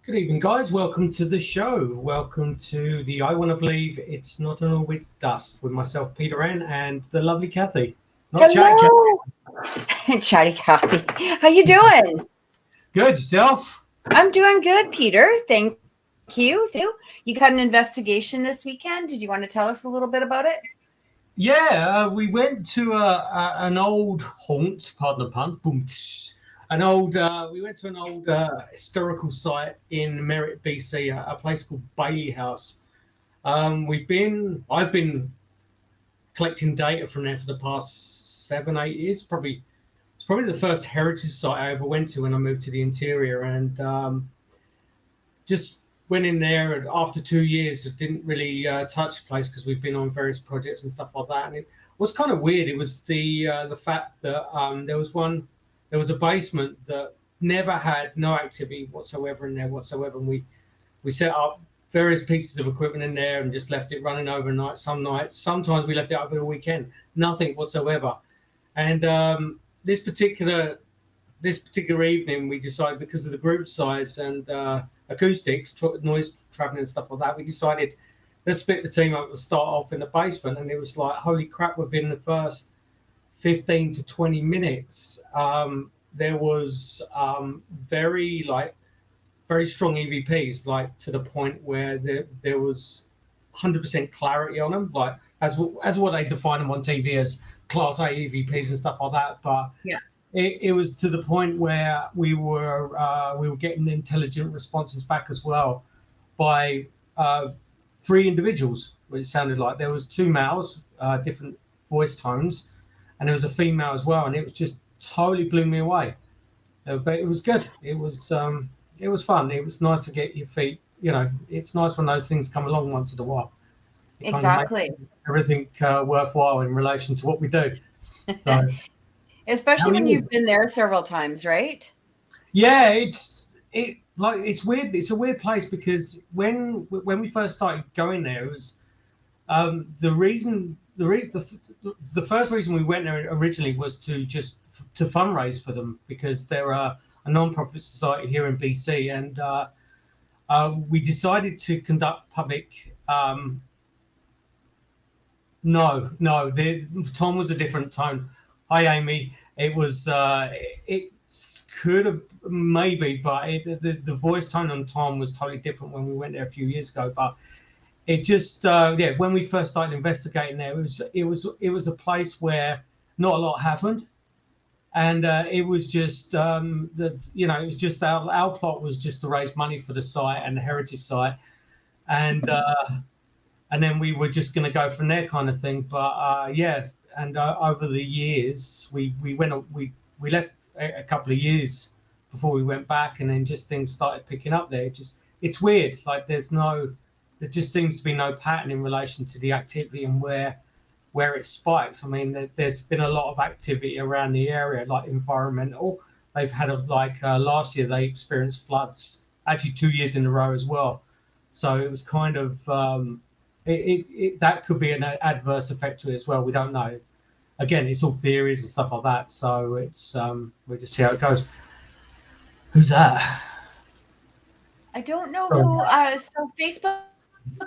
Good evening, guys. Welcome to the show. Welcome to the I Want to Believe It's Not an Always Dust with myself, Peter N, and the lovely Cathy. Not Hello. Chatty Cathy. How you doing? Good. Yourself? I'm doing good, Peter. Thank you. You had an investigation this weekend. Did you want to tell us a little bit about it? Yeah, we went to an old haunt, pardon the pun, boom, we went to an old historical site in Merritt, BC, a place called Bailey House. I've been collecting data from there for the past 7-8 years. It's probably the first heritage site I ever went to when I moved to the interior, and just went in there. And after 2 years, I didn't really touch the place because we've been on various projects and stuff like that. And it was kind of weird. It was the fact that there was a basement that never had no activity whatsoever in there whatsoever. And we set up various pieces of equipment in there and just left it running overnight. Some nights, sometimes we left it over the weekend, nothing whatsoever. And this particular evening, we decided, because of the group size and acoustics, noise traveling and stuff like that, we decided let's split the team up and start off in the basement. And it was like, holy crap, within the first 15 to 20 minutes, there was very strong EVPs, like to the point where there was 100% clarity on them, like as what they define them on TV as Class A EVPs and stuff like that. But yeah, it was to the point where we were getting intelligent responses back as well by 3 individuals. It sounded like there was 2 males, different voice tones, and there was a female as well, and it was just totally blew me away. But it was good. It was fun. It was nice to get your feet. It's nice when those things come along once in a while. It exactly. kind of makes everything worthwhile in relation to what we do. So, especially when you've been there several times, right? Yeah, it's weird. It's a weird place because when we first started going there, it was the first reason we went there originally was to fundraise for them, because they're a non-profit society here in BC, and we decided to conduct public. No, Tom was a different tone. Hi, Amy. It was it could have maybe, but the voice tone on Tom was totally different when we went there a few years ago. But it just when we first started investigating there, it was a place where not a lot happened, and it was just it was just our plot was just to raise money for the site and the heritage site, and then we were just going to go from there, kind of thing. But over the years we left a couple of years before we went back, and then just things started picking up there. It's weird. Like there just seems to be no pattern in relation to the activity and where it spikes. I mean, there's been a lot of activity around the area, like environmental. They've had last year they experienced floods, actually 2 years in a row as well. So it was kind of that could be an adverse effect to it as well. We don't know. Again, it's all theories and stuff like that. So it's we'll just see how it goes. Who's that? I don't know who. So Facebook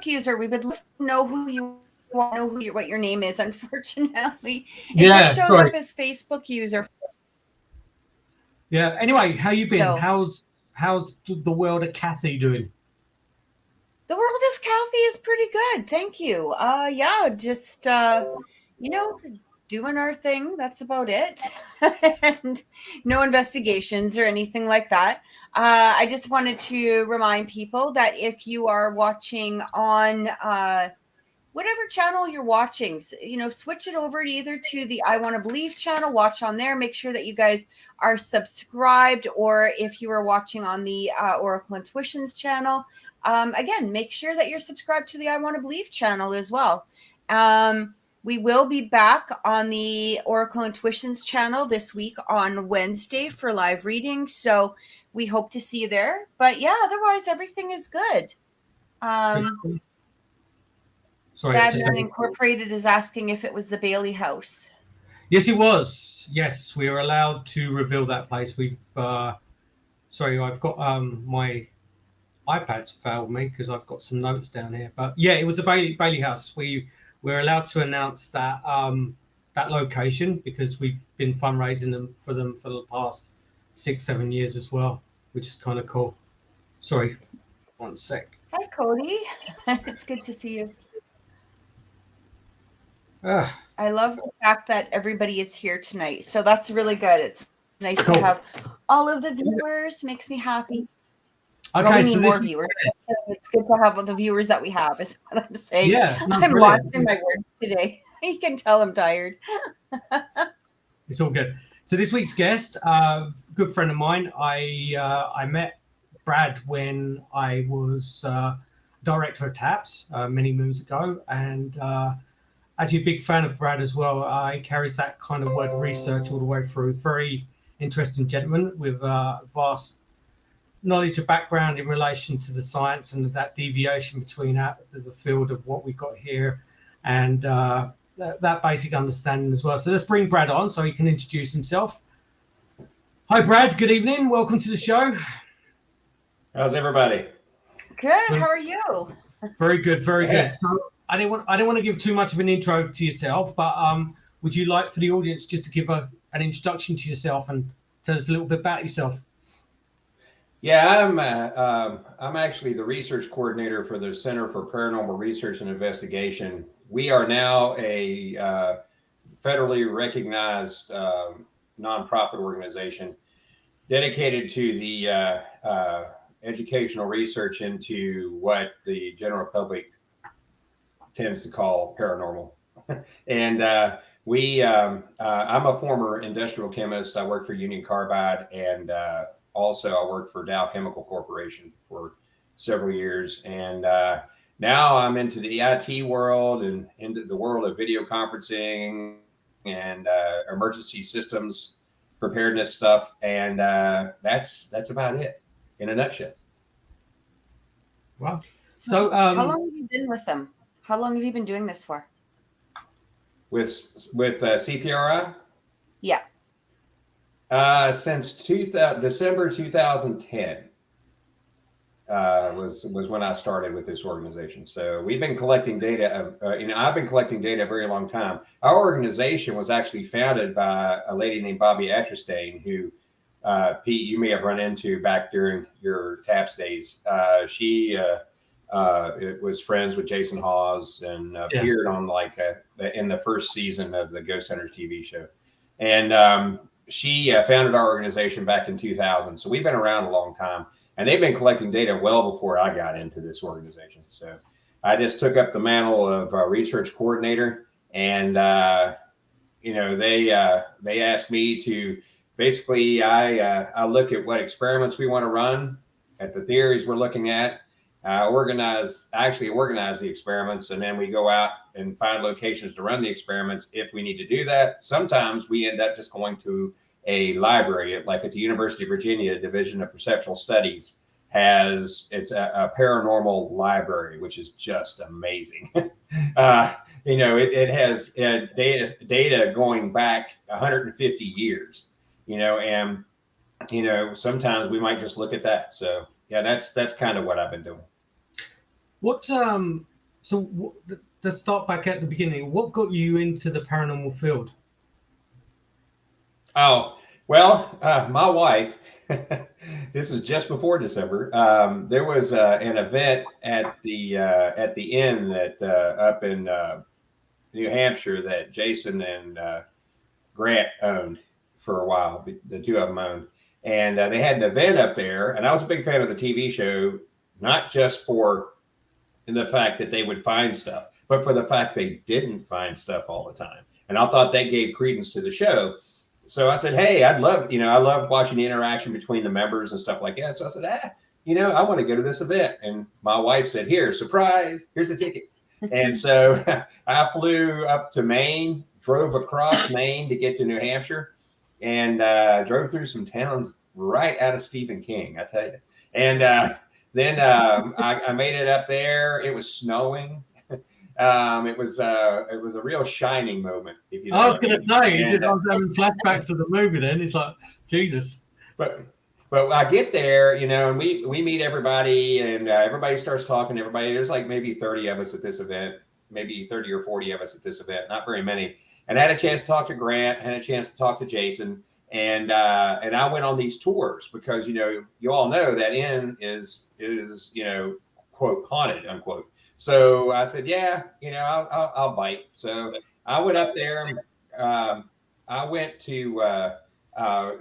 user, we would love to know who you want to know what your name is. Unfortunately, it just shows up as Facebook user. Yeah. Anyway, how you been? So, how's the world of Cathy doing? The world of Cathy is pretty good, thank you. Just doing our thing. That's about it. And no investigations or anything like that. I just wanted to remind people that if you are watching on whatever channel you're watching, switch it over either to the I Want to Believe channel, watch on there, make sure that you guys are subscribed, or if you are watching on the Oracle Intuitions channel, again, make sure that you're subscribed to the I Want to Believe channel as well. We will be back on the Oracle Intuitions channel this week on Wednesday for live readings. So we hope to see you there. But yeah, otherwise everything is good. Batman Incorporated is asking if it was the Bailey House. Yes, it was. Yes, we are allowed to reveal that place. I've got my iPad failed me because I've got some notes down here. But yeah, it was a Bailey House. We were allowed to announce that that location because we've been fundraising for them for the past 6-7 years as well, which is kind of cool. Sorry, one sec. Hi, Cody. It's good to see you. I love the fact that everybody is here tonight. So that's really good. It's nice to have all of the viewers. Makes me happy. Okay, well, we so need more viewers. It's good to have all the viewers that we have, is what I'm saying. Yeah, I'm lost in my words today. You can tell I'm tired. It's all good. So this week's guest, good friend of mine. I met Brad when I was director of TAPS many moons ago, and actually a big fan of Brad as well. He carries that kind of word research all the way through. Very interesting gentleman with vast knowledge of background in relation to the science and that deviation between the field of what we've got here and that basic understanding as well. So let's bring Brad on so he can introduce himself. Hi, Brad. Good evening. Welcome to the show. How's everybody? Good. How are you? Very good. Very good. So I don't want to give too much of an intro to yourself, but would you like for the audience just to give an introduction to yourself and tell us a little bit about yourself? Yeah, I'm actually the research coordinator for the Center for Paranormal Research and Investigation. We are now a federally recognized nonprofit organization dedicated to the educational research into what the general public tends to call paranormal. And I'm a former industrial chemist. I worked for Union Carbide, and also I worked for Dow Chemical Corporation for several years. And now I'm into the IT world and into the world of video conferencing and emergency systems, preparedness stuff. And that's about it in a nutshell. Wow. So how long have you been with them? How long have you been doing this for? With CPRI? Yeah. Since December 2010 was when I started with this organization. So we've been collecting data. I've been collecting data a very long time. Our organization was actually founded by a lady named Bobby Atristain, who Pete, you may have run into back during your TAPS days. She was friends with Jason Hawes and appeared on in the first season of the Ghost Hunters TV show. And she founded our organization back in 2000. So we've been around a long time, and they've been collecting data well before I got into this organization. So I just took up the mantle of research coordinator, and they asked me to basically I look at what experiments we want to run, at the theories we're looking at, organize the experiments, and then we go out and find locations to run the experiments if we need to do that. Sometimes we end up just going to a library, like at the University of Virginia Division of Perceptual Studies it's a paranormal library, which is just amazing. It has data going back 150 years, and sometimes we might just look at that. So yeah, that's kind of what I've been doing. Let's start back at the beginning. What got you into the paranormal field? Oh, well, my wife, this is just before December. There was an event at the inn that up in New Hampshire that Jason and Grant owned for a while. The two of them owned. And they had an event up there, and I was a big fan of the TV show, not just for the fact that they would find stuff, but for the fact they didn't find stuff all the time. And I thought that gave credence to the show. So I said, hey, I love watching the interaction between the members and stuff like that. So I said, I want to go to this event. And my wife said, here, surprise, here's a ticket. And so I flew up to Maine, drove across Maine to get to New Hampshire, and drove through some towns right out of Stephen King, I tell you. And then I made it up there. It was snowing. It was a real shining moment. If you know I was going to say, I was having flashbacks of the movie. Then it's like Jesus. But But I get there, and we meet everybody, and everybody starts talking to everybody. There's like maybe 30 of us at this event, maybe 30 or 40 of us at this event, not very many. And I had a chance to talk to Grant, had a chance to talk to Jason, and I went on these tours because you all know that inn is quote haunted unquote. So I said, yeah, I'll bite. So I went up there. I went to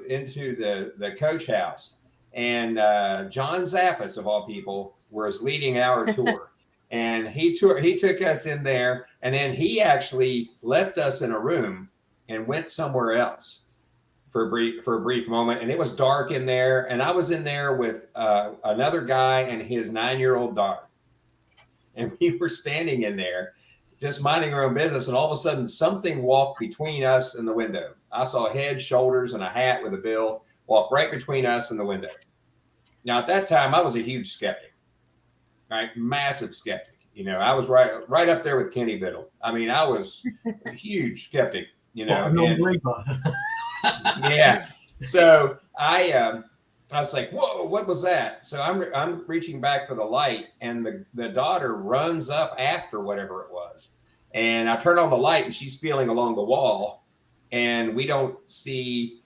into the coach house, and John Zaffis of all people was leading our tour. And he took us in there, and then he actually left us in a room and went somewhere else for a brief moment. And it was dark in there, and I was in there with another guy and his 9-year-old daughter, and we were standing in there just minding our own business, and all of a sudden something walked between us and the window. I saw head, shoulders, and a hat with a bill walk right between us and the window. Now at that time I was a huge skeptic. Right, massive skeptic. I was right up there with Kenny Biddle. I mean, I was a huge skeptic. Non-believer. Yeah. So I was like, whoa, what was that? So I'm reaching back for the light, and the daughter runs up after whatever it was, and I turn on the light, and she's feeling along the wall, and we don't see.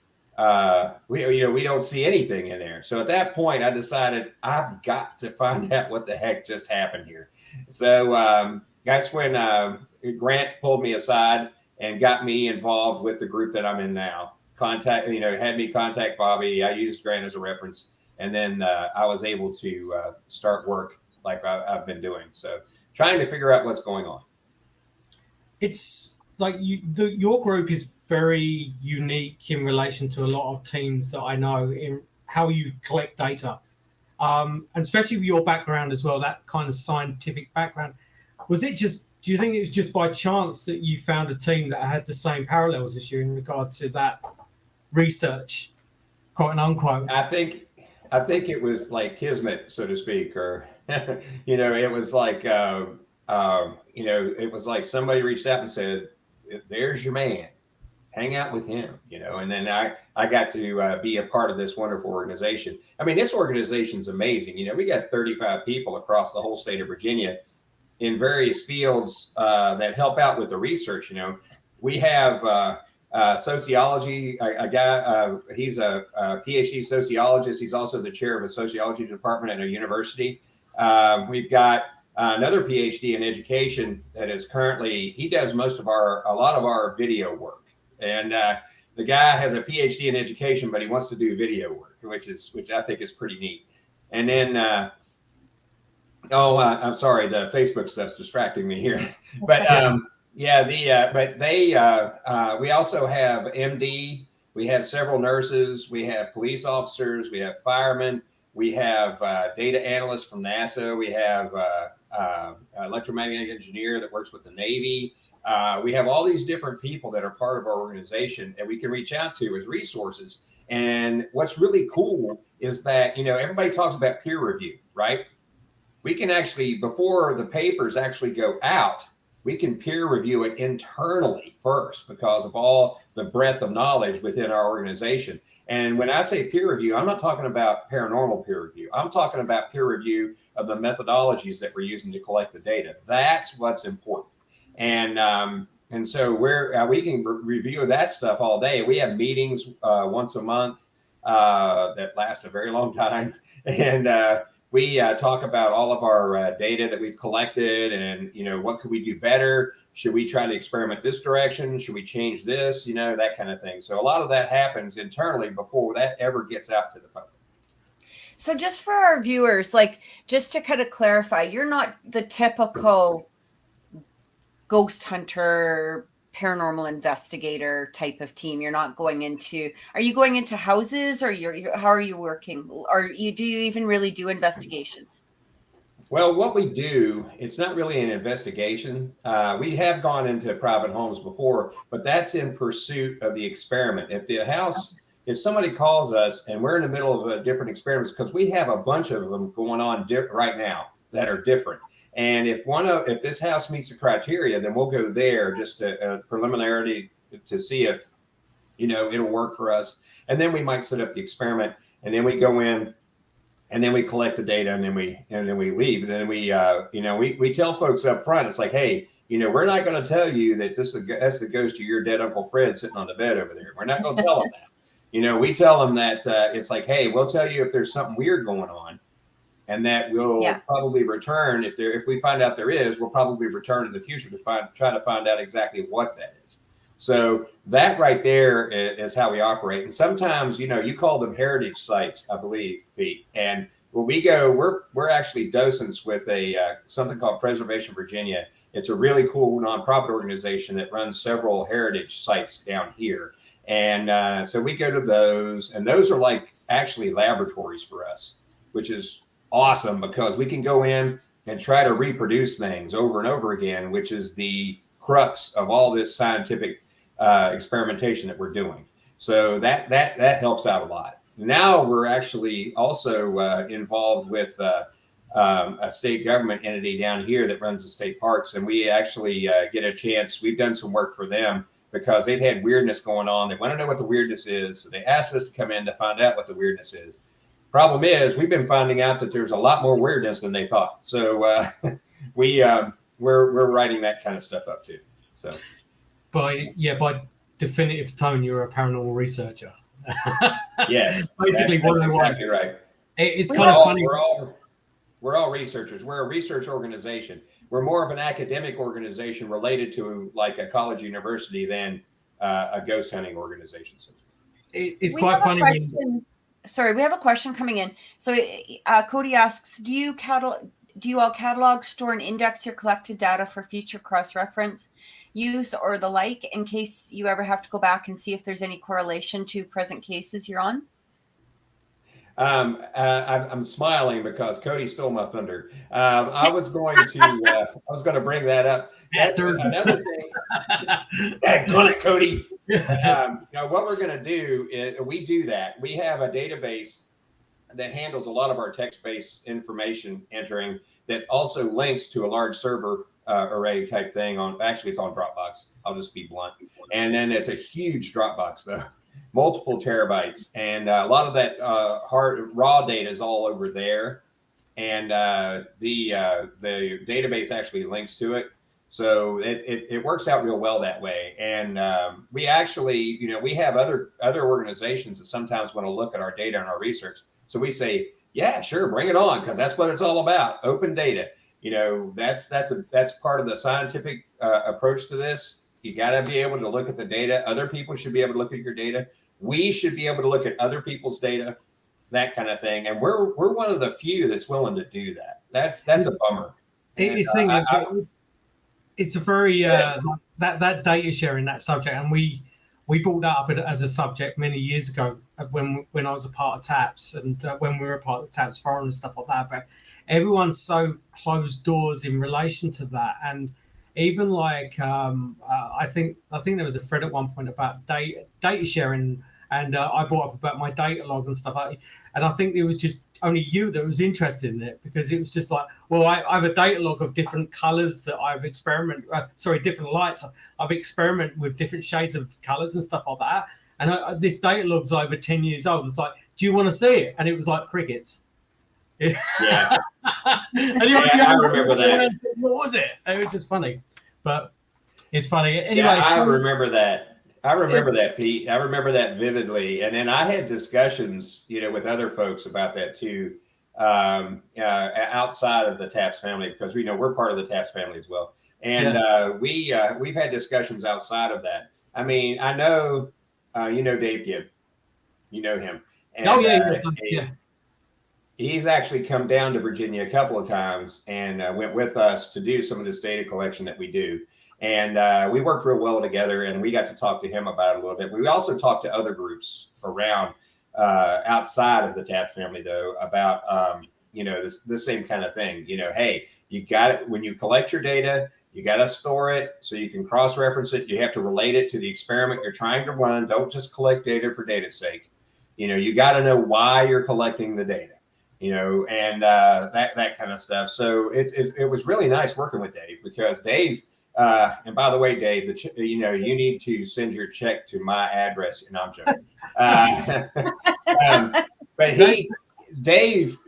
We don't see anything in there. So at that point, I decided I've got to find out what the heck just happened here. So that's when Grant pulled me aside and got me involved with the group that I'm in now. Had me contact Bobby. I used Grant as a reference, and then I was able to start work like I've been doing. So trying to figure out what's going on. It's like your group is very unique in relation to a lot of teams that I know in how you collect data, and especially with your background as well, that kind of scientific background. Do you think it was just by chance that you found a team that had the same parallels as you in regard to that research, quote unquote? I think it was like kismet, so to speak, or it was like it was like somebody reached out and said, "There's your man. Hang out with him," and then I got to be a part of this wonderful organization. I mean, this organization's amazing. We got 35 people across the whole state of Virginia in various fields that help out with the research. We have sociology, a guy, he's a PhD sociologist. He's also the chair of a sociology department at a university. We've got another PhD in education that is he does a lot of our video work. And the guy has a PhD in education, but he wants to do video work, which I think is pretty neat. And then, I'm sorry, the Facebook stuff's distracting me here. But we also have MD, we have several nurses, we have police officers, we have firemen, we have data analysts from NASA, we have electromagnetic engineer that works with the Navy. We have all these different people that are part of our organization and we can reach out to as resources. And what's really cool is that, everybody talks about peer review, right? We can actually, before the papers actually go out, we can peer review it internally first because of all the breadth of knowledge within our organization. And when I say peer review, I'm not talking about paranormal peer review. I'm talking about peer review of the methodologies that we're using to collect the data. That's what's important. And so we can review that stuff all day. We have meetings once a month that last a very long time. And we talk about all of our data that we've collected and, what could we do better? Should we try to experiment this direction? Should we change this? That kind of thing. So a lot of that happens internally before that ever gets out to the public. So just for our viewers, just to kind of clarify, you're not the typical ghost hunter, paranormal investigator type of team. You're not going into, are you going into houses or how are you working? Or do you even really do investigations? Well, what we do, it's not really an investigation. We have gone into private homes before, but that's in pursuit of the experiment. If somebody calls us and we're in the middle of different experiments, because we have a bunch of them going on right now that are different. And if this house meets the criteria, then we'll go there just to preliminarily to see if, it'll work for us. And then we might set up the experiment. and then we go in, and then we collect the data, and then we leave, and then we tell folks up front, it's like, hey, we're not going to tell you that that's the ghost of your dead Uncle Fred sitting on the bed over there. We're not going to tell them that. We tell them that it's like, hey, we'll tell you if there's something weird going on, and that we'll probably return if we find out there is, we'll probably return in the future to try to find out exactly what that is. So that right there is how we operate. And sometimes, you call them heritage sites, I believe, Pete. And when we go, we're actually docents with something called Preservation Virginia. It's a really cool nonprofit organization that runs several heritage sites down here. And so we go to those, and those are like actually laboratories for us, which is awesome because we can go in and try to reproduce things over and over again, which is the crux of all this scientific experimentation that we're doing. So that helps out a lot. Now we're actually also involved with a state government entity down here that runs the state parks, and we actually get a chance. We've done some work for them because they've had weirdness going on. They want to know what the weirdness is, so they asked us to come in to find out what the weirdness is. Problem is, we've been finding out that there's a lot more weirdness than they thought. So we're writing that kind of stuff up too. So. By definitive tone, you're a paranormal researcher. Yes, basically that's exactly right. It's kind of funny. We're all researchers. We're a research organization. We're more of an academic organization related to like a college university than a ghost hunting organization. So it's quite funny. Sorry, we have a question coming in. So Cody asks, do you all catalog, store, and index your collected data for future cross-reference use or the like, in case you ever have to go back and see if there's any correlation to present cases you're on? I'm smiling because Cody stole my thunder. I was going to bring that up. Another thing. Got it, Cody. What we're going to do is we do that. We have a database that handles a lot of our text-based information entering that also links to a large server array type thing it's on Dropbox. I'll just be blunt. And then it's a huge Dropbox though, multiple terabytes. And a lot of that hard raw data is all over there. And the database actually links to it. So it works out real well that way. And we actually, we have other organizations that sometimes want to look at our data and our research. So we say, yeah, sure, bring it on, because that's what it's all about. Open data. That's part of the scientific approach to this. You got to be able to look at the data. Other people should be able to look at your data. We should be able to look at other people's data, that kind of thing. And we're one of the few that's willing to do that. That's a bummer. It's a very that data sharing, that subject, and we brought that up as a subject many years ago when I was a part of TAPS and when we were a part of TAPS Forum and stuff like that. But everyone's so closed doors in relation to that, and even like I think there was a thread at one point about data sharing, and I brought up about my data log and stuff like that, and I think it was just only you that was interested in it, because it was just like, well, I have a data log of different colors that I've different lights. I've experimented with different shades of colors and stuff like that. And this data log's over 10 years old. It's like, do you want to see it? And it was like crickets. Yeah. I remember that. What was it? It was just funny, but it's funny. Anyway, I remember that. I remember that, Pete. I remember that vividly. And then I had discussions, with other folks about that too, outside of the TAPS family, because we're part of the TAPS family as well. And we've had discussions outside of that. I mean, I know, Dave Gibb, you know him. And, he's actually come down to Virginia a couple of times and went with us to do some of this data collection that we do. And we worked real well together, and we got to talk to him about it a little bit. We also talked to other groups around outside of the TAPS family, though, about, the same kind of thing. Hey, you got it. When you collect your data, you got to store it so you can cross-reference it. You have to relate it to the experiment you're trying to run. Don't just collect data for data's sake. You got to know why you're collecting the data, and that kind of stuff. So it was really nice working with Dave, because Dave, and by the way, Dave, you need to send your check to my address. And I'm joking. But Dave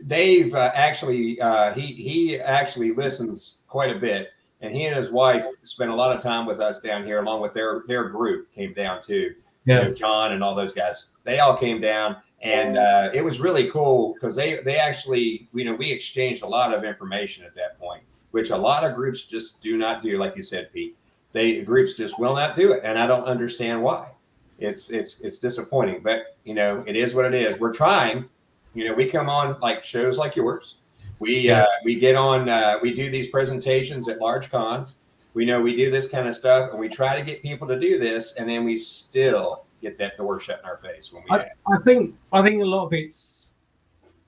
actually he actually listens quite a bit, and he and his wife spent a lot of time with us down here, along with their group came down too. Yeah. You know, John and all those guys, they all came down, and it was really cool because they actually, you know, we exchanged a lot of information at that point, which a lot of groups just do not do. Like you said, Pete, groups just will not do it, and I don't understand why. It's disappointing, but you know, it is what it is. We're trying. You know, we come on like shows like yours. We get on. We do these presentations at large cons. We know we do this kind of stuff, and we try to get people to do this, and then we still get that door shut in our face when we ask. I think a lot of it's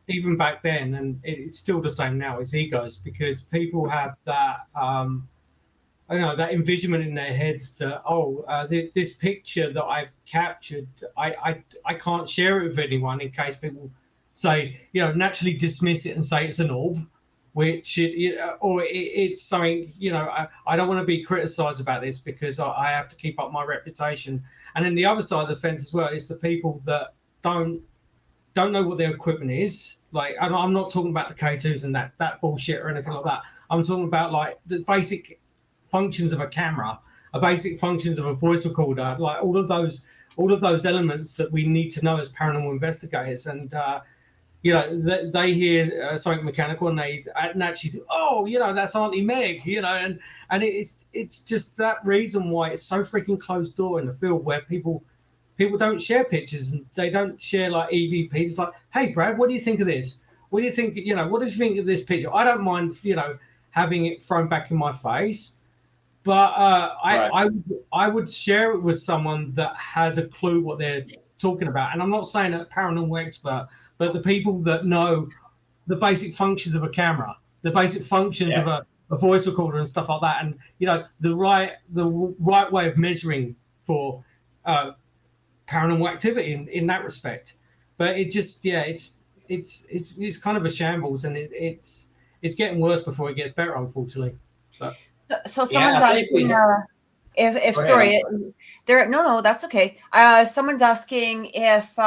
even back then, and it's still the same now. It's egos, because people have that I don't know, that envisionment in their heads that this picture that I've captured, I can't share it with anyone in case people say, you know, naturally dismiss it and say it's an orb, which it's something, you know, I don't want to be criticized about this because I have to keep up my reputation. And then the other side of the fence as well is the people that don't know what their equipment is. Like, I'm not talking about the K2s and that bullshit or anything like that. I'm talking about like the basic functions of a camera, basic functions of a voice recorder, like all of those elements that we need to know as paranormal investigators. And you know, they hear something mechanical and they naturally think, oh, you know, that's Auntie Meg, you know, and it's just that reason why it's so freaking closed door in the field, where people don't share pictures and they don't share like EVPs. Like, hey, Brad, what do you think of this? What do you think? You know, what do you think of this picture? I don't mind, you know, having it thrown back in my face, but I would share it with someone that has a clue what they're talking about. And I'm not saying a paranormal expert, but the people that know the basic functions of a camera, the basic functions of a voice recorder and stuff like that, and you know, the right way of measuring for paranormal activity in that respect. But it just it's kind of a shambles, and it's getting worse before it gets better, unfortunately. But, so someone's asking if sorry, there no that's okay. Someone's asking if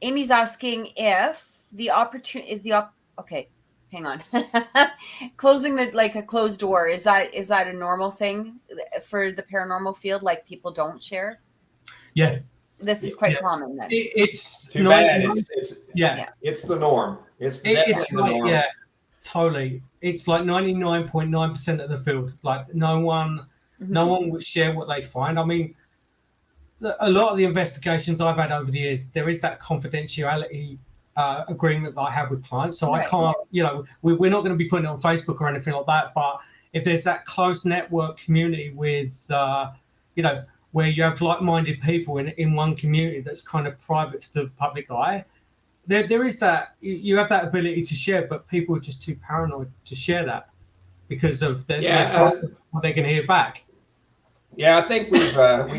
Amy's asking if the opportunity is okay, hang on. Closing a closed door, is that a normal thing for the paranormal field? Like, people don't share? Yeah. This is quite common then. It's too bad. It's the norm. It's the norm. Yeah, totally. It's like 99.9% of the field. Like no one would share what they find. I mean, a lot of the investigations I've had over the years, there is that confidentiality agreement that I have with clients. So I can't, you know, we're not going to be putting it on Facebook or anything like that. But if there's that close network community with, you know, where you have like-minded people in one community that's kind of private to the public eye, there is that, you have that ability to share, but people are just too paranoid to share that because of what they can hear back. Yeah, I think we've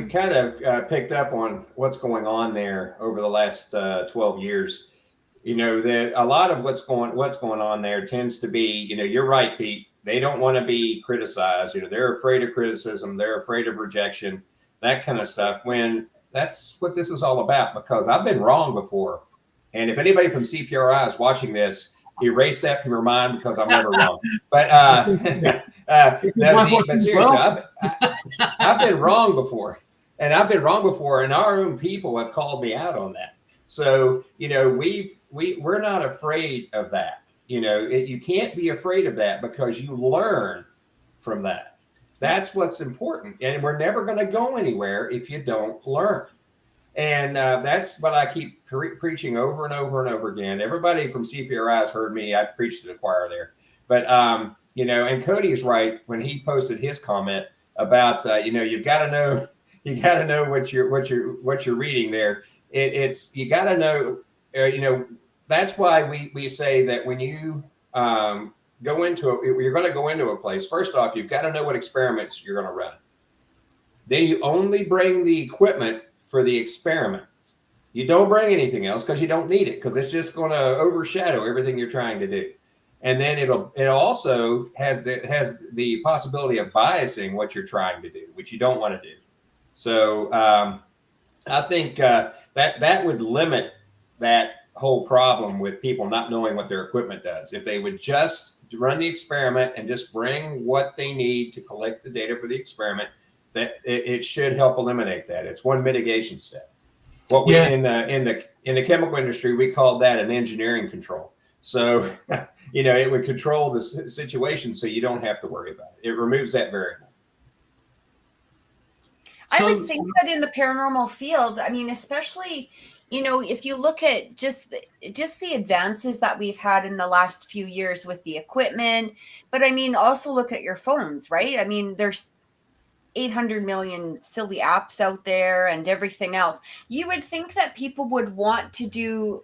kind of picked up on what's going on there over the last 12 years. You know, that a lot of what's going on there tends to be, you know, you're right, Pete. They don't want to be criticized. You know, they're afraid of criticism. They're afraid of rejection, that kind of stuff. When that's what this is all about, because I've been wrong before. And if anybody from CPRI is watching this, erase that from your mind, because I'm never wrong. But but seriously, I've been wrong before, and our own people have called me out on that. So, you know, we're not afraid of that. You know, you can't be afraid of that, because you learn from that. That's what's important, and we're never going to go anywhere if you don't learn. And that's what I keep preaching over and over and over again. Everybody from CPRI has heard me. I've preached to the choir there. But, you know, and Cody's right when he posted his comment about, you know, you got to know what you're reading there. You got to know, you know, that's why we say that when you you're going to go into a place, first off, you've got to know what experiments you're going to run. Then you only bring the equipment for the experiments. You don't bring anything else because you don't need it, because it's just going to overshadow everything you're trying to do. And then it also has the possibility of biasing what you're trying to do, which you don't want to do. So I think that would limit that whole problem with people not knowing what their equipment does. If they would just run the experiment and just bring what they need to collect the data for the experiment, that it should help eliminate that. It's one mitigation step. What we in the chemical industry, we call that an engineering control. So, it would control the situation so you don't have to worry about it. It removes that variable. I would think that in the paranormal field, I mean, especially, if you look at just the advances that we've had in the last few years with the equipment, but I mean, also look at your phones, right? I mean, there's 800 million silly apps out there and everything else. You would think that people would want to do,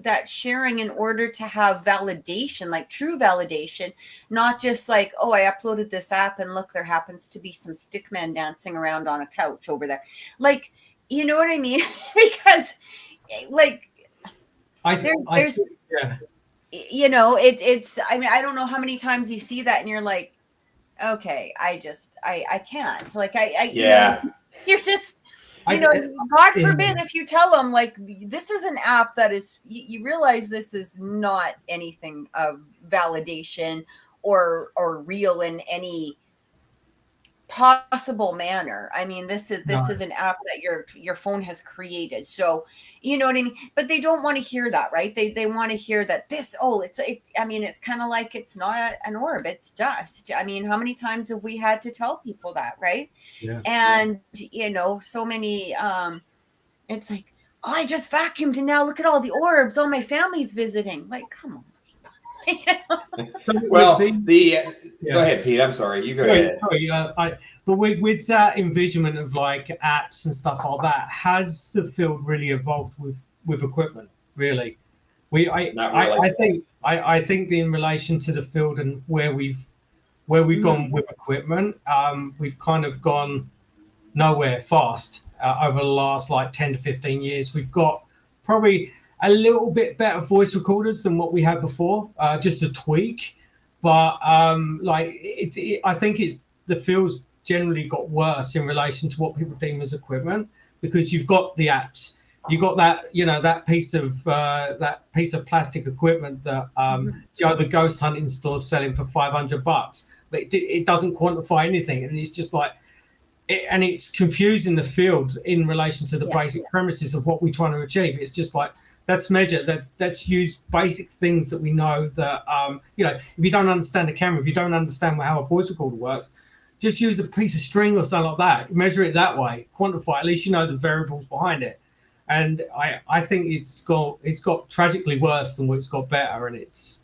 that sharing in order to have validation, like true validation, not just like, oh, I uploaded this app and look, there happens to be some stick man dancing around on a couch over there. Like, you know what I mean? Because like, it's, I mean, I don't know how many times you see that and you're like, okay, I can't. Like, you're just, God forbid if you tell them, like, this is an app that is, you realize this is not anything of validation or real in any possible manner. I mean, this is an app that your phone has created. So, you know what I mean? But they don't want to hear that, right? They want to hear that I mean, it's kind of like, it's not an orb, it's dust. I mean, how many times have we had to tell people that, right? Yeah. And, so many, it's like, oh, I just vacuumed and now look at all the orbs. Oh, my family's visiting. Like, come on. Well, go ahead, Pete. I'm sorry. You go ahead. But with that envisionment of like apps and stuff like that, has the field really evolved with equipment? Really, Not really. I think in relation to the field and where we've gone with equipment, we've kind of gone nowhere fast over the last like 10 to 15 years. We've got probably a little bit better voice recorders than what we had before, just a tweak. But I think the field's generally got worse in relation to what people deem as equipment, because you've got the apps, you've got that that piece of plastic equipment that the ghost hunting store's selling for $500, but it doesn't quantify anything, and it's just like. And it's confusing the field in relation to the basic premises of what we're trying to achieve. It's just like, let's measure, let's use basic things that we know that, if you don't understand the camera, if you don't understand how a voice recorder works, just use a piece of string or something like that, measure it that way, quantify, at least you know the variables behind it. And I think it's got tragically worse than what it's got better, and it's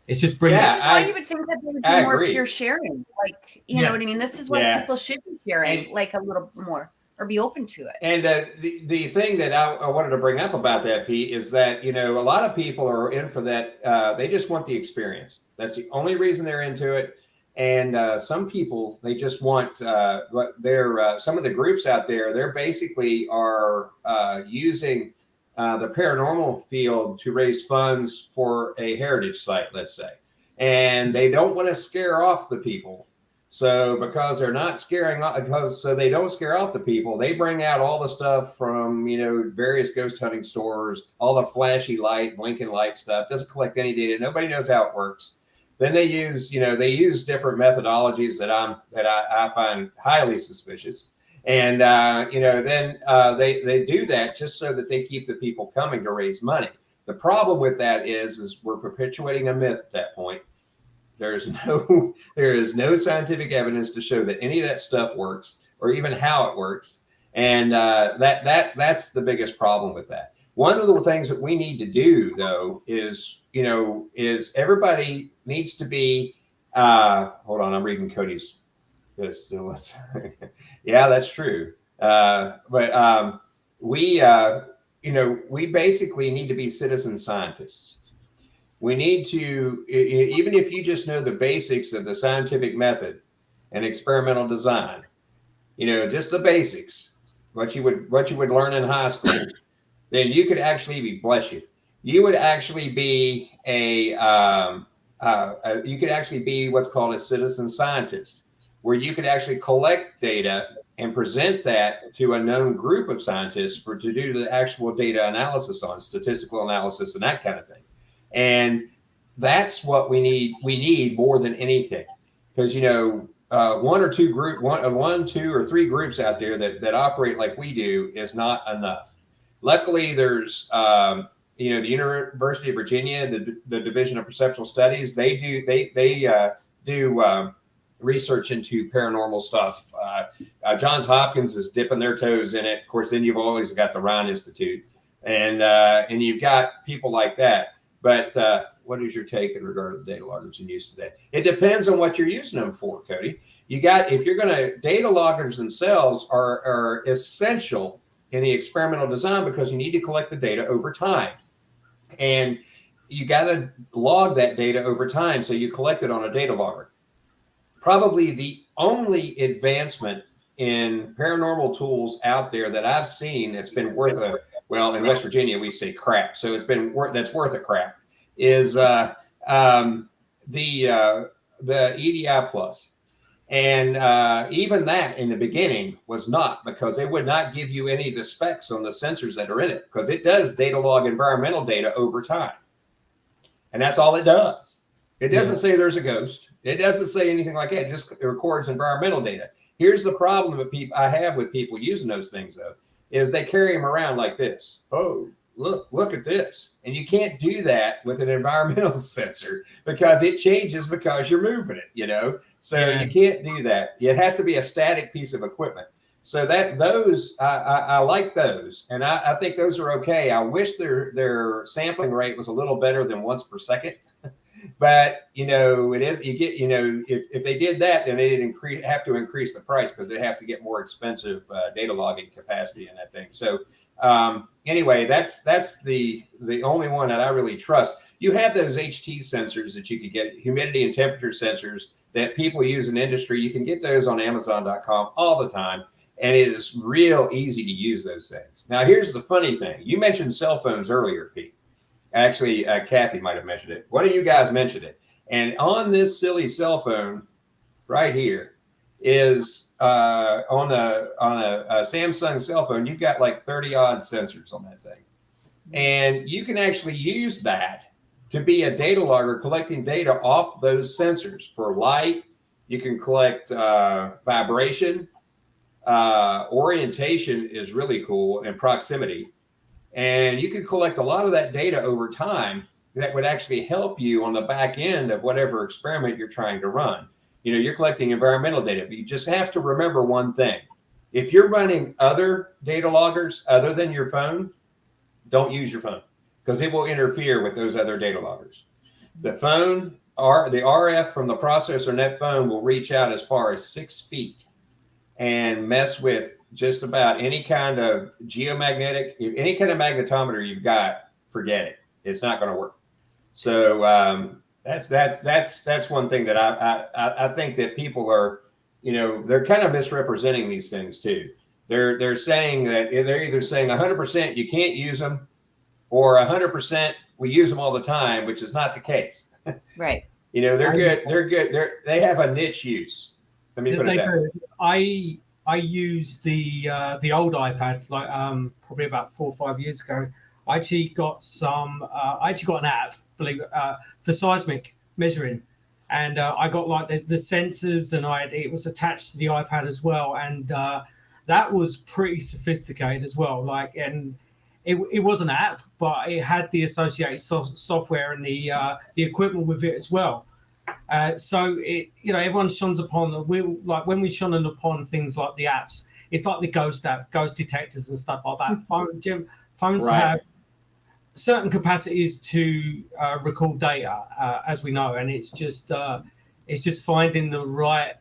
just brilliant. Which is why you would think that there would be more pure sharing. Like, you know what I mean? This is what people should be sharing, like a little more, or be open to it. And the thing that I wanted to bring up about that, Pete, is that, a lot of people are in for that. They just want the experience. That's the only reason they're into it. And some people, they just want some of the groups out there, they're basically are using the paranormal field to raise funds for a heritage site, let's say. And they don't want to scare off the people. So because they're not so they don't scare off the people, they bring out all the stuff from, various ghost hunting stores, all the flashy light, blinking light stuff, doesn't collect any data. Nobody knows how it works. Then they use different methodologies that I find highly suspicious. And, then they do that just so that they keep the people coming to raise money. The problem with that is we're perpetuating a myth at that point. There is no scientific evidence to show that any of that stuff works or even how it works. And that's the biggest problem with that. One of the things that we need to do, though, is everybody needs to be, hold on, I'm reading Cody's. Yeah, that's true. But we basically need to be citizen scientists. We need to, even if you just know the basics of the scientific method and experimental design, just the basics, what you would learn in high school, then you could actually be, bless you, you would actually be you could actually be what's called a citizen scientist, where you could actually collect data and present that to a known group of scientists to do the actual data analysis on, statistical analysis and that kind of thing. And that's what we need. We need more than anything, because, you know, one, two, or three groups out there that operate like we do is not enough. Luckily, there's you know, the University of Virginia, the Division of Perceptual Studies. They do research into paranormal stuff. Johns Hopkins is dipping their toes in it. Of course, then you've always got the Ryan Institute, and you've got people like that. But what is your take in regard to the data loggers in use today? It depends on what you're using them for, Cody. If you're going to, data loggers themselves are essential in the experimental design, because you need to collect the data over time. And you got to log that data over time, so you collect it on a data logger. Probably the only advancement in paranormal tools out there that I've seen that's been worth well, in West Virginia we say crap, so that's worth a crap, is the EDI Plus. And even that in the beginning was not, because they would not give you any of the specs on the sensors that are in it, because it does data log environmental data over time. And that's all it does. It doesn't say there's a ghost. It doesn't say anything like that. It just records environmental data. Here's the problem that I have with people using those things, though, is they carry them around like this. Oh, look at this. And you can't do that with an environmental sensor, because it changes because you're moving it, you know? So you can't do that. It has to be a static piece of equipment. So I like those, and I think those are okay. I wish their sampling rate was a little better than once per second. But, you know, it is, you get, you know, if they did that, then they'd have to increase the price, because they'd have to get more expensive data logging capacity in that thing. So anyway, that's the only one that I really trust. You have those HT sensors that you could get, humidity and temperature sensors that people use in industry. You can get those on Amazon.com all the time. And it is real easy to use those things. Now, here's the funny thing. You mentioned cell phones earlier, Pete. Actually, Kathy might have mentioned it. One of you guys mentioned it. And on this silly cell phone right here is on a Samsung cell phone, you've got like 30 odd sensors on that thing. And you can actually use that to be a data logger, collecting data off those sensors for light. You can collect vibration. Orientation is really cool, and proximity. And you can collect a lot of that data over time that would actually help you on the back end of whatever experiment you're trying to run. You know, you're collecting environmental data, but you just have to remember one thing. If you're running other data loggers other than your phone, don't use your phone, because it will interfere with those other data loggers. The phone, the RF from the processor in that phone will reach out as far as 6 feet and mess with just about any kind of geomagnetic, any kind of magnetometer you've got. Forget it; it's not going to work. So that's one thing that I think that people are, you know, they're kind of misrepresenting these things too. They're saying that they're either saying 100% you can't use them, or 100% we use them all the time, which is not the case. Right. You know, they're good. They're good. They have a niche use. Let me put it that way. I used the old iPad, like probably about 4 or 5 years ago. I actually got an app, for seismic measuring, and I got like the sensors, and it was attached to the iPad as well, and that was pretty sophisticated as well. Like, and it was an app, but it had the associated software and the equipment with it as well. So it, you know, everyone shuns upon when we shun upon things like the apps. It's like the ghost detectors and stuff like that. Phones right. have certain capacities to record data, as we know, and it's just finding the right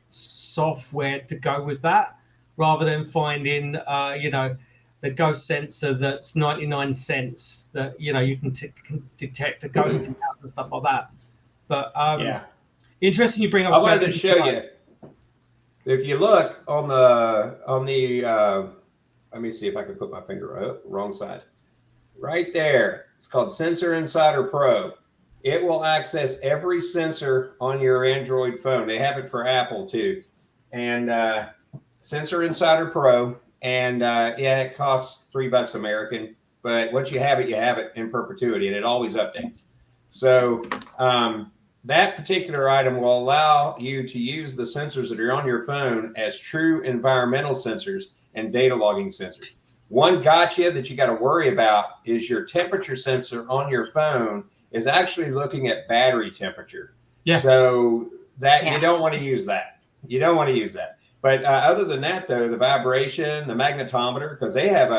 software to go with that, rather than finding you know, the ghost sensor that's 99 cents that, you know, you can detect a ghost in the house and stuff like that. But interesting you bring up. I wanted to show you. If you look on the let me see if I can put my finger up, wrong side. Right there. It's called Sensor Insider Pro. It will access every sensor on your Android phone. They have it for Apple too. And Sensor Insider Pro, and yeah, it costs $3 American. But once you have it in perpetuity, and it always updates. So that particular item will allow you to use the sensors that are on your phone as true environmental sensors and data logging sensors. One gotcha that you got to worry about is your temperature sensor on your phone is actually looking at battery temperature. Yeah. So that you don't want to use that. You don't want to use that. But other than that, though, the vibration, the magnetometer, because they have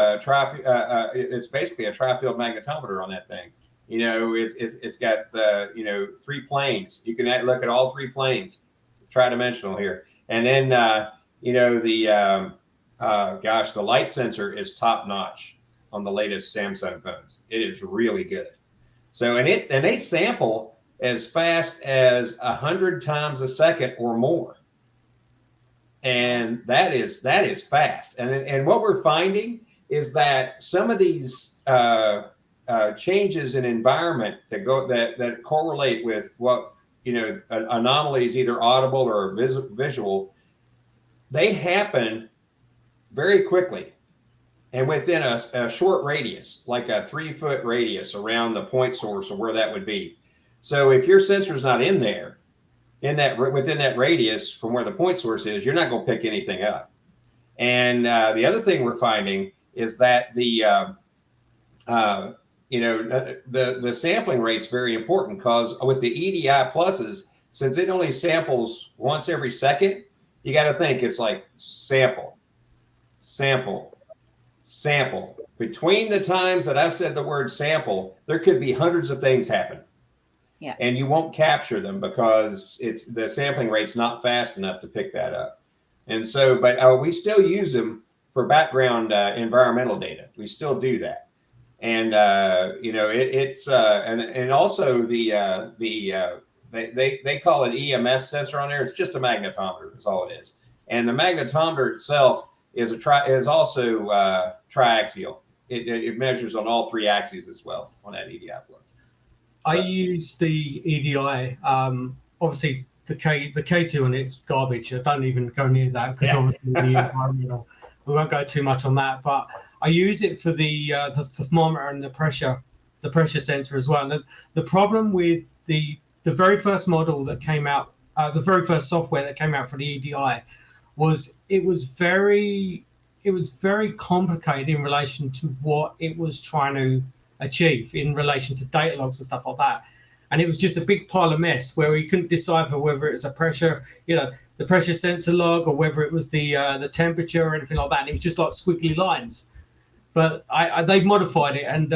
it's basically a tri-field magnetometer on that thing. You know, it's got the 3 planes. You can look at all 3 planes, tridimensional here. And then the light sensor is top notch on the latest Samsung phones. It is really good. So and they sample as fast as 100 times a second or more. And that is fast. And what we're finding is that some of these changes in environment that correlate with what anomalies, either audible or visual, they happen very quickly and within a short radius, like a 3-foot radius around the point source of where that would be. So if your sensor's not in there, within that radius from where the point source is, you're not going to pick anything up. And the other thing we're finding is that the sampling rate's very important, because with the EDI pluses, since it only samples once every second, you got to think it's like sample. Between the times that I said the word sample, there could be hundreds of things happen. Yeah. And you won't capture them because the sampling rate's not fast enough to pick that up. And so, but we still use them for background environmental data. We still do that. And and also they call it EMF sensor on there. It's just a magnetometer. That's all it is. And the magnetometer itself is also triaxial. It measures on all 3 axes as well on that EDI plug. I use the EDI. Obviously, the K2 on it's garbage. I don't even go near that because obviously the environmental. We won't go too much on that. But I use it for the thermometer and the pressure sensor as well. And the problem with the very first model that came out, the very first software that came out for the EDI, was it was very complicated in relation to what it was trying to achieve in relation to data logs and stuff like that. And it was just a big pile of mess where we couldn't decipher whether it was a pressure, the pressure sensor log, or whether it was the temperature or anything like that. And it was just like squiggly lines. But they've modified it, and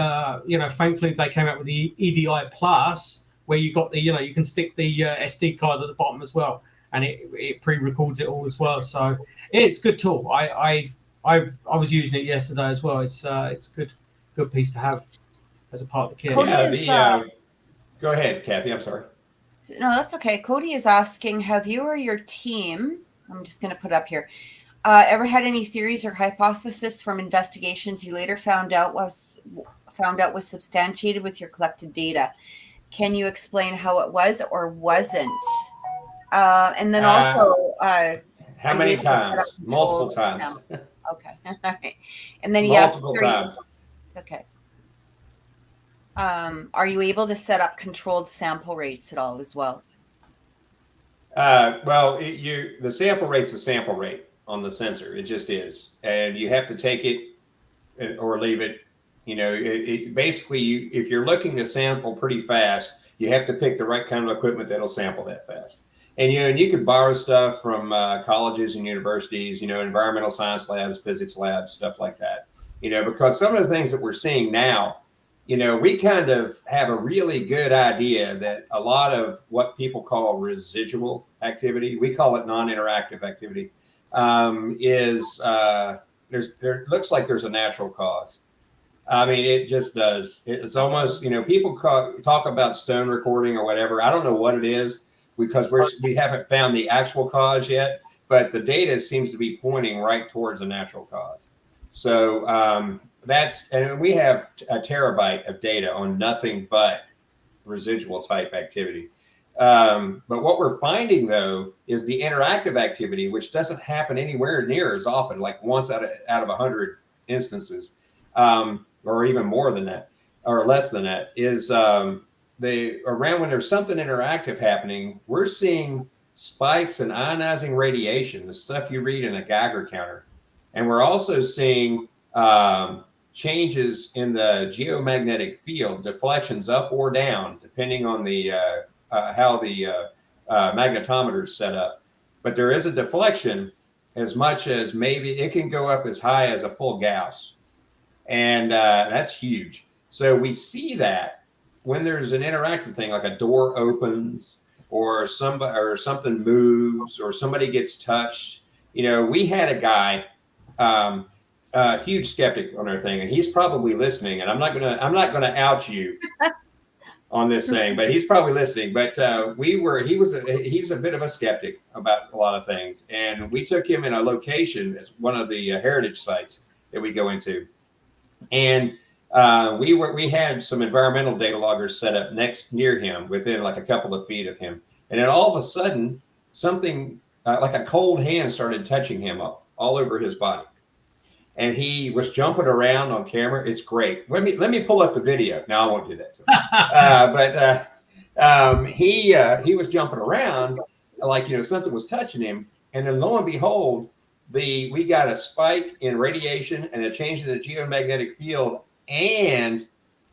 thankfully they came out with the EDI Plus, where you got you can stick the SD card at the bottom as well, and it pre-records it all as well. So it's a good tool. I was using it yesterday as well. It's good piece to have as a part of the kit. Go ahead, Kathy. I'm sorry. No, that's okay. Cody is asking, have you or your team, I'm just going to put up here, ever had any theories or hypothesis from investigations you later found out was substantiated with your collected data? Can you explain how it was or wasn't? And then also, how many times? Multiple times. Okay. All right. And then he multiple times. Okay. Are you able to set up controlled sample rates at all as well? The sample rate's a sample rate on the sensor. It just is, and you have to take it or leave it. Basically, if you're looking to sample pretty fast, you have to pick the right kind of equipment that'll sample that fast. And you could borrow stuff from colleges and universities, environmental science labs, physics labs, stuff like that. Because some of the things that we're seeing now, we kind of have a really good idea that a lot of what people call residual activity, we call it non-interactive activity, there looks like there's a natural cause. I mean, it just does. It's almost, people talk about stone recording or whatever. I don't know what it is because we haven't found the actual cause yet, but the data seems to be pointing right towards a natural cause. So and we have a terabyte of data on nothing but residual type activity. But what we're finding, though, is the interactive activity, which doesn't happen anywhere near as often, like once out of 100 instances, or even more than that, or less than that, is around when there's something interactive happening, we're seeing spikes in ionizing radiation, the stuff you read in a Geiger counter. And we're also seeing changes in the geomagnetic field, deflections up or down, depending on the how the magnetometer is set up. But there is a deflection as much as maybe it can go up as high as a full Gauss. And that's huge. So we see that when there's an interactive thing, like a door opens or something moves or somebody gets touched. You know, we had a guy, a huge skeptic on our thing, and he's probably listening. And I'm not gonna out you on this thing, but he's probably listening. But he's a bit of a skeptic about a lot of things, and we took him in a location as one of the heritage sites that we go into, and we had some environmental data loggers set up near him, within like a couple of feet of him, and then all of a sudden something like a cold hand started touching him all over his body. And he was jumping around on camera. It's great. Let me pull up the video. No, I won't do that to him. He was jumping around like, you know, something was touching him. And then lo and behold, we got a spike in radiation and a change in the geomagnetic field and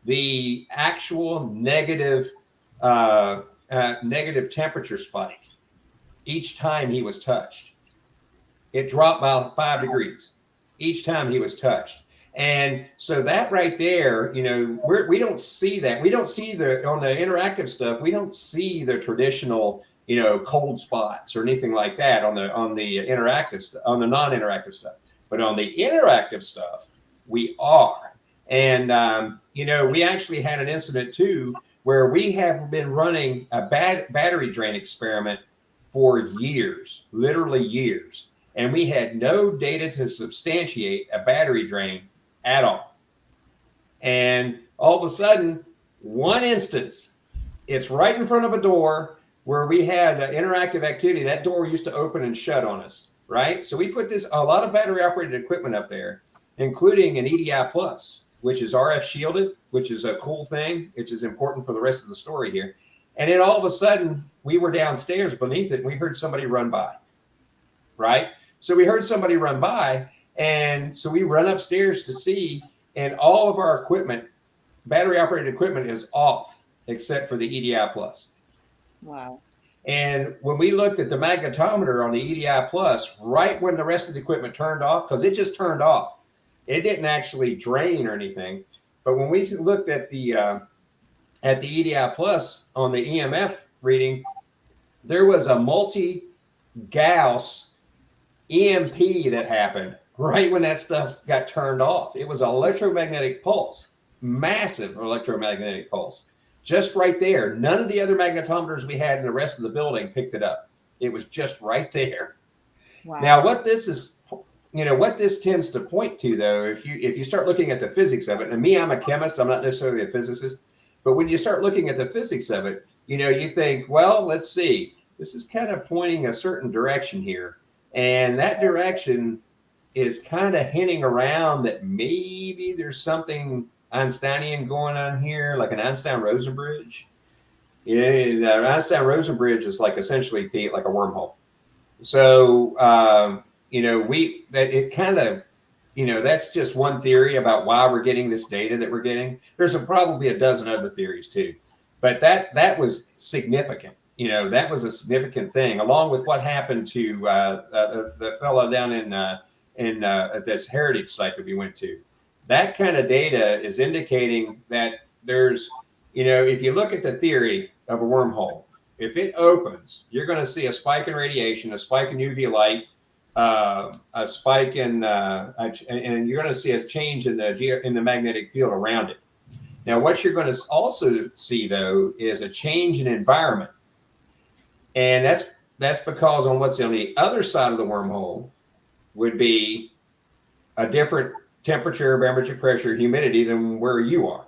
the actual negative temperature spike each time he was touched. It dropped by 5 degrees. Each time he was touched. And so that right there, you know, we don't see that. We don't see on the interactive stuff, we don't see the traditional, you know, cold spots or anything like that on the interactive stuff, on the non-interactive stuff. But on the interactive stuff, we are. And, you know, we actually had an incident too, where we have been running a battery drain experiment for years, literally years. And we had no data to substantiate a battery drain at all. And all of a sudden, one instance, it's right in front of a door where we had interactive activity. That door used to open and shut on us, right? So we put a lot of battery operated equipment up there, including an EDI Plus, which is RF shielded, which is a cool thing, which is important for the rest of the story here. And then all of a sudden, we were downstairs beneath it, and we heard somebody run by, right? So we heard somebody run by, and so we run upstairs to see, and all of our equipment, battery-operated equipment, is off except for the EDI Plus. Wow. And when we looked at the magnetometer on the EDI Plus, right when the rest of the equipment turned off, because it just turned off, it didn't actually drain or anything. But when we looked at the EDI Plus on the EMF reading, there was a multi-Gauss EMP that happened right when that stuff got turned off. It was an electromagnetic pulse, massive electromagnetic pulse, just right there. None of the other magnetometers we had in the rest of the building picked it up. It was just right there. Wow. Now, what this tends to point to, though, if you start looking at the physics of it, and me, I'm a chemist, I'm not necessarily a physicist, but when you start looking at the physics of it, you know, you think, well, let's see, this is kind of pointing a certain direction here. And that direction is kind of hinting around that maybe there's something Einsteinian going on here, like an Einstein-Rosen bridge. You know, the Einstein-Rosen bridge is like essentially like a wormhole. So, you know, it kind of, you know, that's just one theory about why we're getting this data that we're getting. There's probably a dozen other theories too, but that was significant. You know, that was a significant thing, along with what happened to the fellow down at this heritage site that we went to. That kind of data is indicating that there's, you know, if you look at the theory of a wormhole, if it opens, you're going to see a spike in radiation, a spike in UV light, a spike in, and you're going to see a change in the magnetic field around it. Now, what you're going to also see, though, is a change in environment. And that's because on what's on the other side of the wormhole would be a different temperature, barometric pressure, humidity than where you are.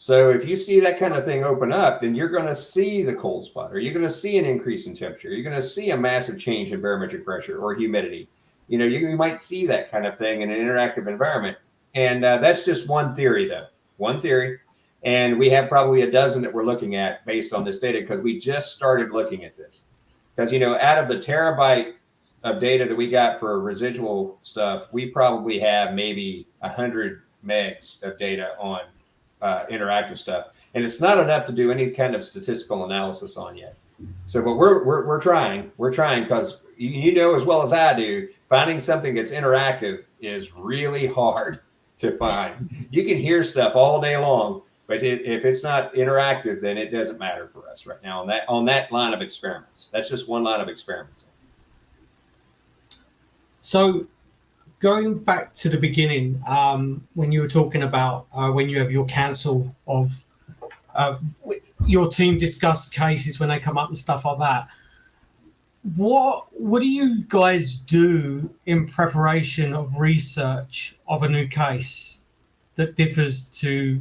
So if you see that kind of thing open up, then you're going to see the cold spot, or you're going to see an increase in temperature. You're going to see a massive change in barometric pressure or humidity. You might see that kind of thing in an interactive environment. And that's just one theory, though. One theory. And we have probably a dozen that we're looking at based on this data, because we just started looking at this. Because, out of the terabyte of data that we got for residual stuff, we probably have maybe 100 megs of data on interactive stuff, and it's not enough to do any kind of statistical analysis on yet. So, but we're trying because as well as I do, finding something that's interactive is really hard to find. You can hear stuff all day long, but if it's not interactive, then it doesn't matter for us right now on that line of experiments. That's just one line of experiments. So, going back to the beginning, when you were talking about when you have your council of your team discuss cases when they come up and stuff like that, what do you guys do in preparation of research of a new case that differs to,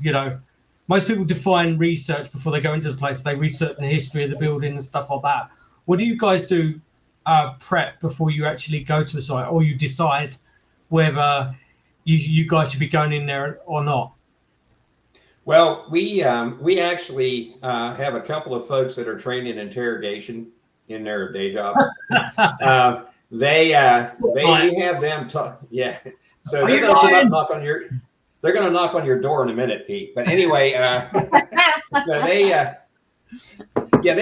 most people define research before they go into the place. They research the history of the building and stuff like that. What do you guys do prep before you actually go to the site, or you decide whether you guys should be going in there or not? Well, we actually have a couple of folks that are trained in interrogation in their day jobs. We have them talk. Yeah, so they're going to come up and knock on your. They're going to knock on your door in a minute, Pete. But anyway, they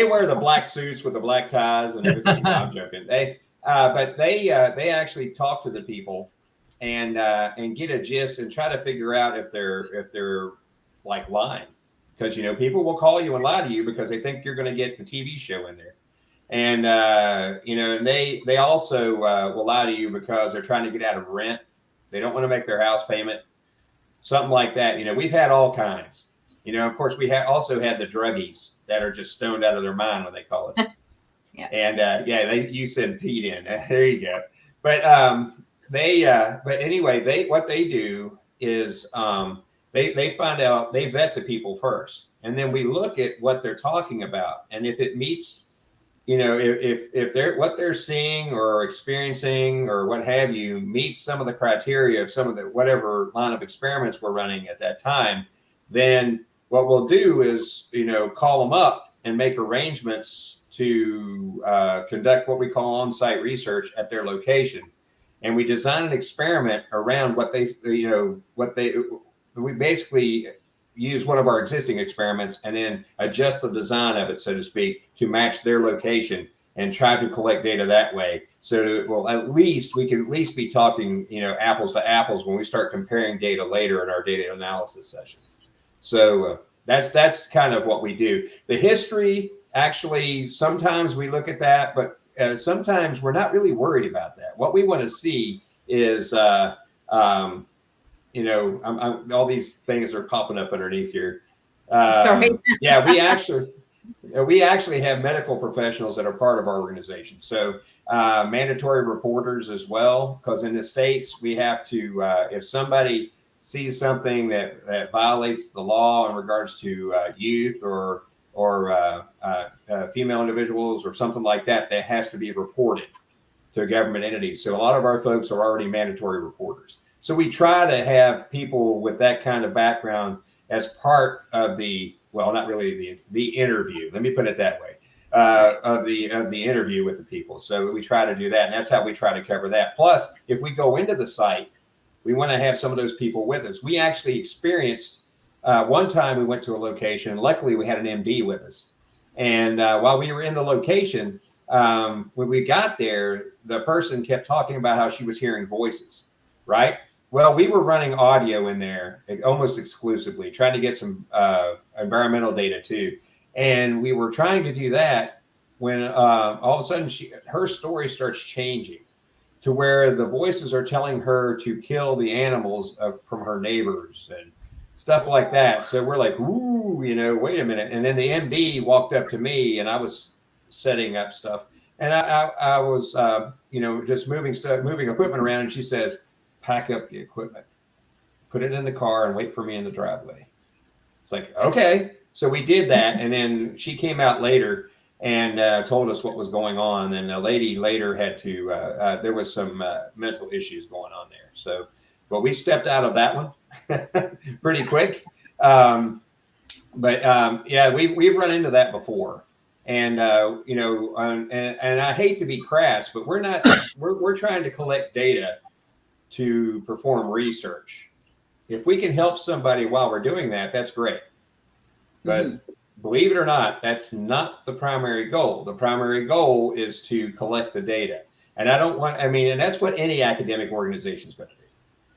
wear the black suits with the black ties and everything. No, I'm joking. But they actually talk to the people and get a gist and try to figure out if they're like lying, because people will call you and lie to you because they think you're going to get the TV show in there, and and they also will lie to you because they're trying to get out of rent. They don't want to make their house payment, something like that. We've had all kinds. Of course, we also had the druggies that are just stoned out of their mind when they call us. Yeah. And you send Pete in. There you go. But but anyway, what they do is they find out, they vet the people first, and then we look at what they're talking about, and if it meets, if they're what they're seeing or experiencing or what have you meets some of the criteria of some of the whatever line of experiments we're running at that time, then what we'll do is call them up and make arrangements to conduct what we call on-site research at their location. And we design an experiment around we basically use one of our existing experiments and then adjust the design of it, so to speak, to match their location and try to collect data that way. So we can at least be talking, apples to apples when we start comparing data later in our data analysis sessions. So that's kind of what we do. The history, actually, sometimes we look at that, but sometimes we're not really worried about that. What we want to see is, all these things are popping up underneath here. Sorry. Yeah, we actually have medical professionals that are part of our organization. So mandatory reporters as well, because in the States, we have to, if somebody sees something that violates the law in regards to youth or female individuals or something like that, that has to be reported to a government entity. So a lot of our folks are already mandatory reporters. So we try to have people with that kind of background as part of not really the interview. Let me put it that way, of the interview with the people. So we try to do that, and that's how we try to cover that. Plus, if we go into the site, we want to have some of those people with us. We actually experienced one time we went to a location, and luckily we had an MD with us. And while we were in the location, when we got there, the person kept talking about how she was hearing voices, right? Well, we were running audio in there almost exclusively, trying to get some environmental data too. And we were trying to do that when all of a sudden her story starts changing to where the voices are telling her to kill the animals from her neighbors and stuff like that. So we're like, ooh, wait a minute. And then the MD walked up to me, and I was setting up stuff. And I was, just moving equipment around. And she says, pack up the equipment, put it in the car, and wait for me in the driveway. It's like, okay. So we did that. And then she came out later and told us what was going on. And a lady later had to, there was some mental issues going on there. So, but we stepped out of that one pretty quick. Yeah, we've run into that before. And, and I hate to be crass, but we're trying to collect data to perform research. If we can help somebody while we're doing that, that's great. But believe it or not, that's not the primary goal. The primary goal is to collect the data. And and that's what any academic organization is going to do.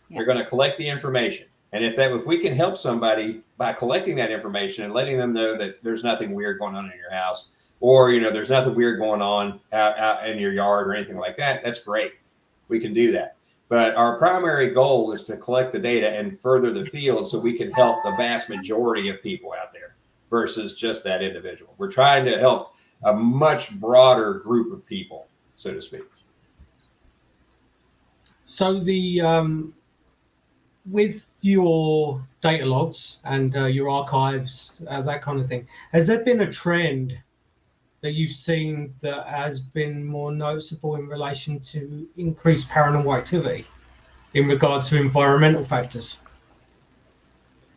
Yeah. They're going to collect the information. And if we can help somebody by collecting that information and letting them know that there's nothing weird going on in your house, or, there's nothing weird going on out in your yard or anything like that, that's great. We can do that. But our primary goal is to collect the data and further the field so we can help the vast majority of people out there versus just that individual. We're trying to help a much broader group of people, so to speak. So with your data logs and your archives, that kind of thing, has there been a trend that you've seen that has been more noticeable in relation to increased paranormal activity in regard to environmental factors?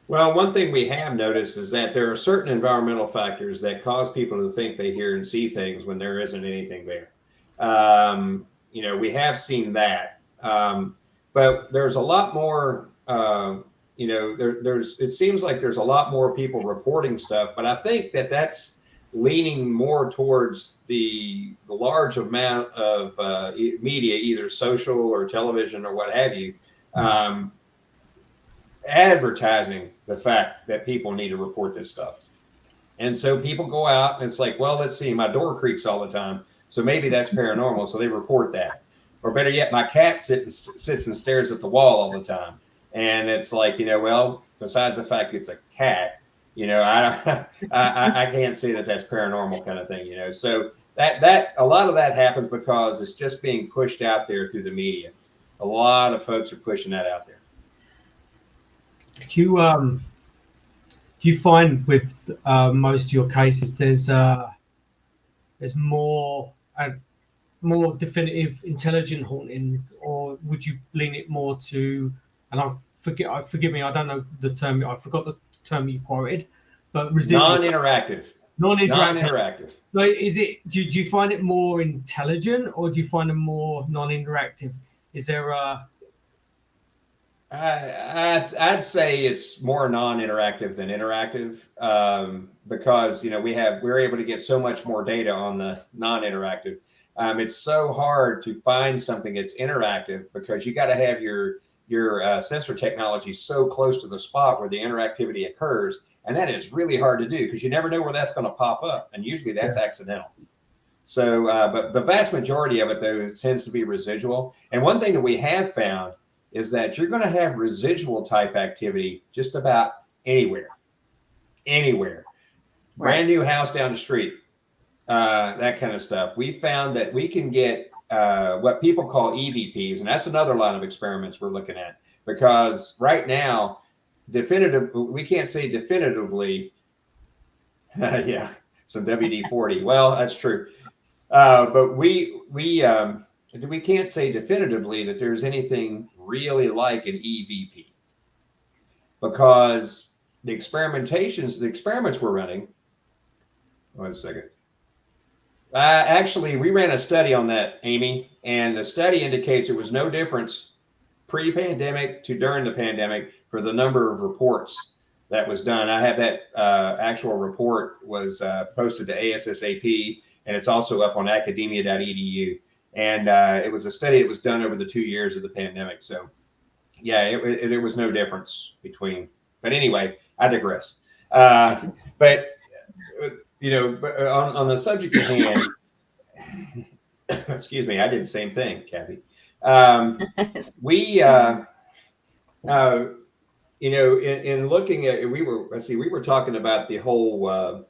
Well, one thing we have noticed is that there are certain environmental factors that cause people to think they hear and see things when there isn't anything there. We have seen that. But there's a lot more, it seems like there's a lot more people reporting stuff, but I think that's leaning more towards the large amount of media, either social or television or what have you, advertising the fact that people need to report this stuff. And so people go out and it's like, well, let's see, my door creaks all the time, so maybe that's paranormal, so they report that. Or better yet, my cat sits and stares at the wall all the time. And it's like, well, besides the fact it's a cat, I can't say that that's paranormal kind of thing, So that a lot of that happens because it's just being pushed out there through the media. A lot of folks are pushing that out there. Do you find with most of your cases there's more definitive intelligent hauntings, or would you lean it more to, and forgive me, I don't know the term, I forgot the term you quoted, but residual. Non-interactive. So is it, do you find it more intelligent, or do you find it more non-interactive? Is there a... I'd say it's more non-interactive than interactive, because we're able to get so much more data on the non-interactive. It's so hard to find something that's interactive because you got to have your sensor technology so close to the spot where the interactivity occurs, and that is really hard to do because you never know where that's going to pop up, and usually that's accidental. So, but the vast majority of it though tends to be residual. And one thing that we have found is that you're going to have residual type activity just about anywhere. Right. Brand new house down the street, that kind of stuff. We found that we can get what people call EVPs, and that's another line of experiments we're looking at, because right now, we can't say definitively, yeah, some WD-40. Well, that's true. But we can't say definitively that there's anything really like an EVP, because the experiments we're running. One second. Actually, we ran a study on that, Amy, and the study indicates there was no difference pre-pandemic to during the pandemic for the number of reports that was done. I have that actual report was posted to ASSAP, and it's also up on academia.edu. And it was a study that was done over the 2 years of the pandemic. So, yeah, there was no difference between. But anyway, I digress. But on the subject at hand, excuse me, I did the same thing, Kathy. In looking at, we were talking about the whole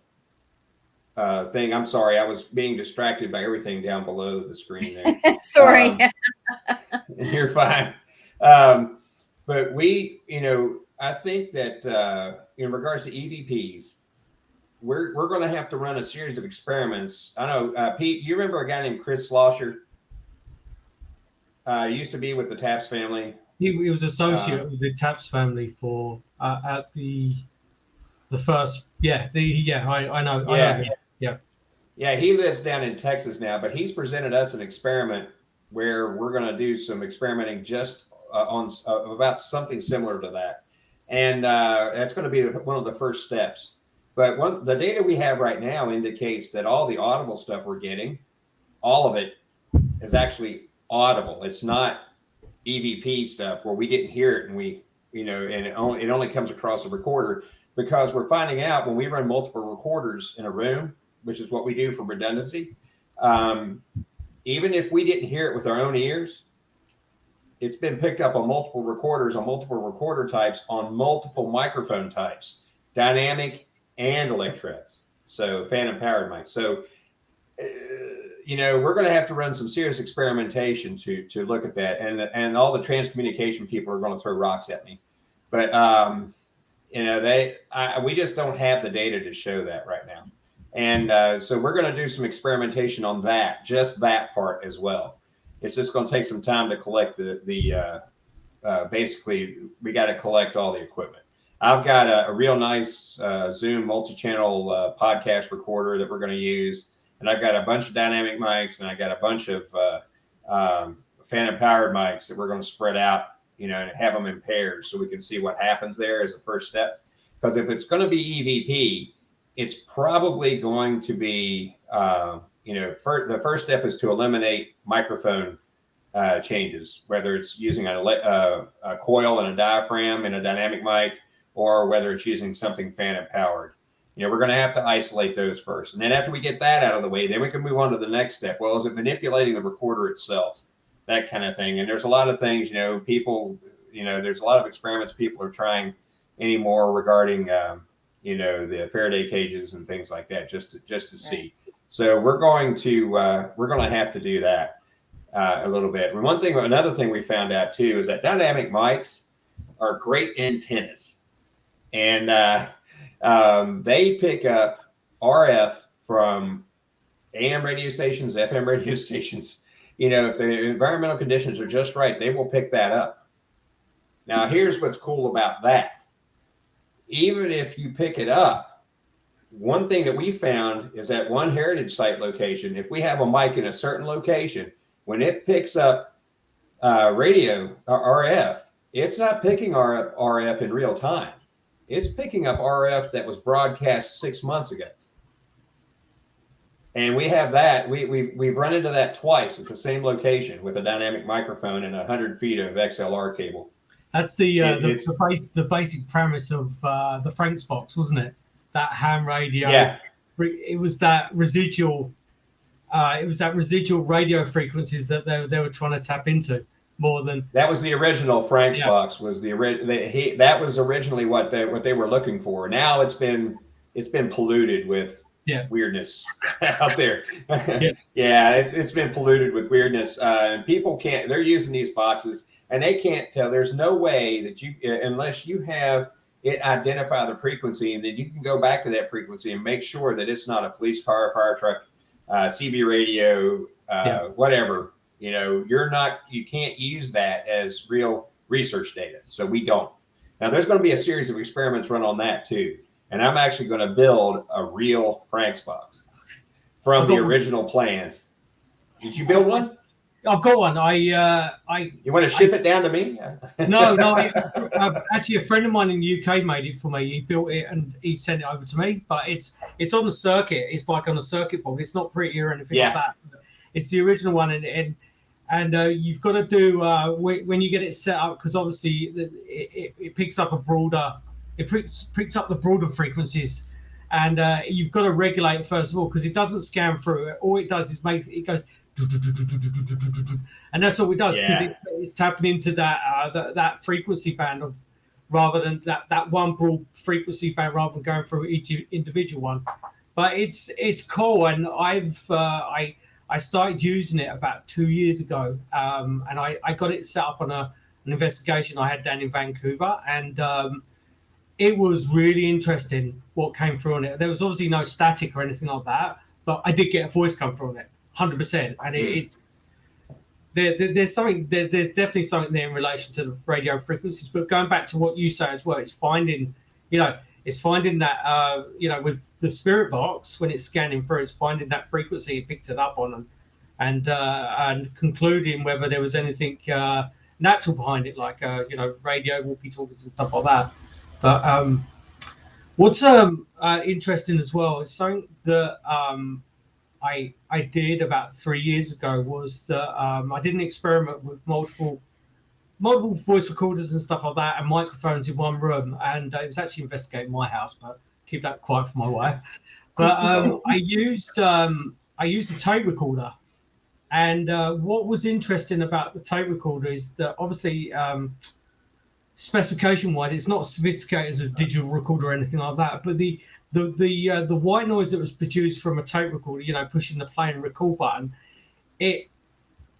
thing. I'm sorry, I was being distracted by everything down below the screen there. Sorry. You're fine. But I think that in regards to EVPs, we're going to have to run a series of experiments. I know, Pete, you remember a guy named Chris Slosher? He used to be with the Taps family. He was associated with the Taps family for at the first. I know. Yeah. I know him. Yeah. Yeah, he lives down in Texas now, but he's presented us an experiment where we're going to do some experimenting just on about something similar to that, and that's going to be one of the first steps. But the data we have right now indicates that all the audible stuff we're getting, all of it, is actually audible. It's not EVP stuff where we didn't hear it and and it only comes across a recorder, because we're finding out when we run multiple recorders in a room, which is what we do for redundancy. Even if we didn't hear it with our own ears, it's been picked up on multiple recorders, on multiple recorder types, on multiple microphone types, dynamic and electrets. So phantom powered mics. So, we're going to have to run some serious experimentation to look at that. And all the transcommunication people are going to throw rocks at me. But, we just don't have the data to show that right now. And so we're going to do some experimentation on that, just that part as well. It's just going to take some time to collect basically, we got to collect all the equipment. I've got a real nice Zoom multi-channel podcast recorder that we're going to use. And I've got a bunch of dynamic mics, and I got a bunch of phantom powered mics that we're going to spread out, and have them in pairs so we can see what happens there as a first step. Because if it's going to be EVP, it's probably going to be, the first step is to eliminate microphone changes, whether it's using a coil and a diaphragm in a dynamic mic, or whether it's using something phantom powered. We're going to have to isolate those first. And then after we get that out of the way, then we can move on to the next step. Well, is it manipulating the recorder itself? That kind of thing. And there's a lot of things, people, there's a lot of experiments people are trying anymore regarding, the Faraday cages and things like that, just to see. So we're going to have to do that a little bit. And another thing we found out too is that dynamic mics are great antennas, and they pick up RF from AM radio stations, FM radio stations. If the environmental conditions are just right, they will pick that up. Now, here's what's cool about that. Even if you pick it up, one thing that we found is at one heritage site location, if we have a mic in a certain location, when it picks up radio or RF, it's not picking RF in real time. It's picking up RF that was broadcast 6 months ago. And we have that. We've run into that twice at the same location with a dynamic microphone and 100 feet of XLR cable. That's the basic premise of the Frank's box, wasn't it? That ham radio. Yeah. It was that residual. Radio frequencies that they were trying to tap into more than. That was the original Frank's box. Was that was originally what they were looking for. Now it's been polluted with weirdness out there. It's been polluted with weirdness, and people can't. They're using these boxes and they can't tell. There's no way that unless you have it identify the frequency, and then you can go back to that frequency and make sure that it's not a police car, a fire truck, CB radio, whatever. You can't use that as real research data. So we don't. Now there's going to be a series of experiments run on that too. And I'm actually going to build a real Frank's box from the original plans. Did you build one? I've got one. You want to ship it down to me? No. Actually, a friend of mine in the UK made it for me. He built it and he sent it over to me. But it's on the circuit. It's like on a circuit board. It's not pretty or anything like that. It's the original one, and you've got to do when you get it set up, because obviously it picks up a broader. It picks up the broader frequencies, and you've got to regulate it first of all, because it doesn't scan through it. All it does is it goes, and that's all it does, because it's tapping into that frequency band rather than that one broad frequency band, rather than going through each individual one. But it's cool, and I started using it about 2 years ago, and I got it set up on an investigation I had down in Vancouver, and it was really interesting what came through on it. There was obviously no static or anything like that, but I did get a voice come through on it, 100%. And it's there's something there's definitely something there in relation to the radio frequencies. But going back to what you say as well, it's finding, it's finding that with the spirit box, when it's scanning through, it's finding that frequency it picked it up on, and concluding whether there was anything natural behind it, like radio walkie-talkies and stuff like that. But what's interesting as well is something that I did about 3 years ago was that I did an experiment with multiple voice recorders and stuff like that, and microphones in one room, and it was actually investigating my house, but keep that quiet for my wife. But I used a tape recorder, and what was interesting about the tape recorder is that obviously specification-wise, it's not as sophisticated as a digital recorder or anything like that, but the white noise that was produced from a tape recorder, pushing the play and record button, it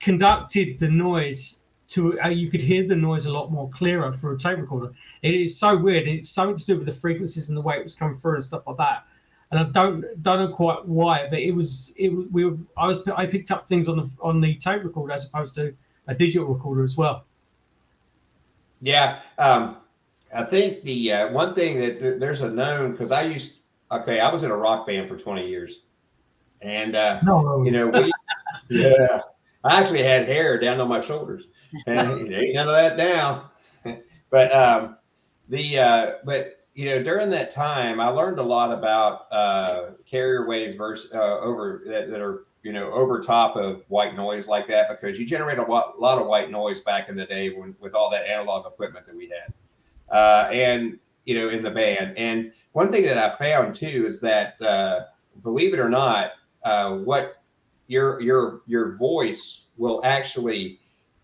conducted the noise to you could hear the noise a lot more clearer through a tape recorder. It is so weird, and it's something to do with the frequencies and the way it was coming through and stuff like that. And I don't know quite why, but I picked up things on the tape recorder as opposed to a digital recorder as well. Yeah, I think the one thing that there's a known, because I was in a rock band for 20 years, and I actually had hair down on my shoulders, and ain't none of that now. But during that time, I learned a lot about carrier waves versus that are over top of white noise like that, because you generate a lot of white noise back in the day with all that analog equipment that we had, and in the band. And one thing that I found too is that believe it or not, what your voice will actually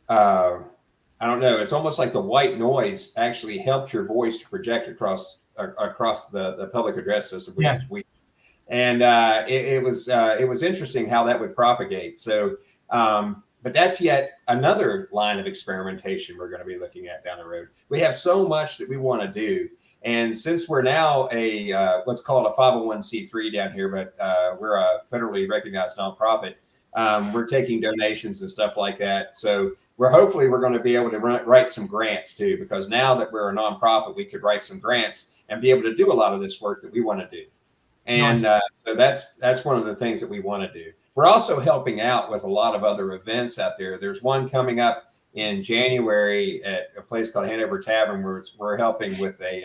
I don't know, it's almost like the white noise actually helped your voice to project across the public address system, which is weak. And it was interesting how that would propagate. So, but that's yet another line of experimentation we're going to be looking at down the road. We have so much that we want to do. And since we're now let's call it a 501c3 down here, but we're a federally recognized nonprofit, we're taking donations and stuff like that. So we're going to be able to write some grants too, because now that we're a nonprofit, we could write some grants and be able to do a lot of this work that we want to do. And so that's one of the things that we want to do. We're also helping out with a lot of other events out there. There's one coming up in January at a place called Hanover Tavern, where we're helping with a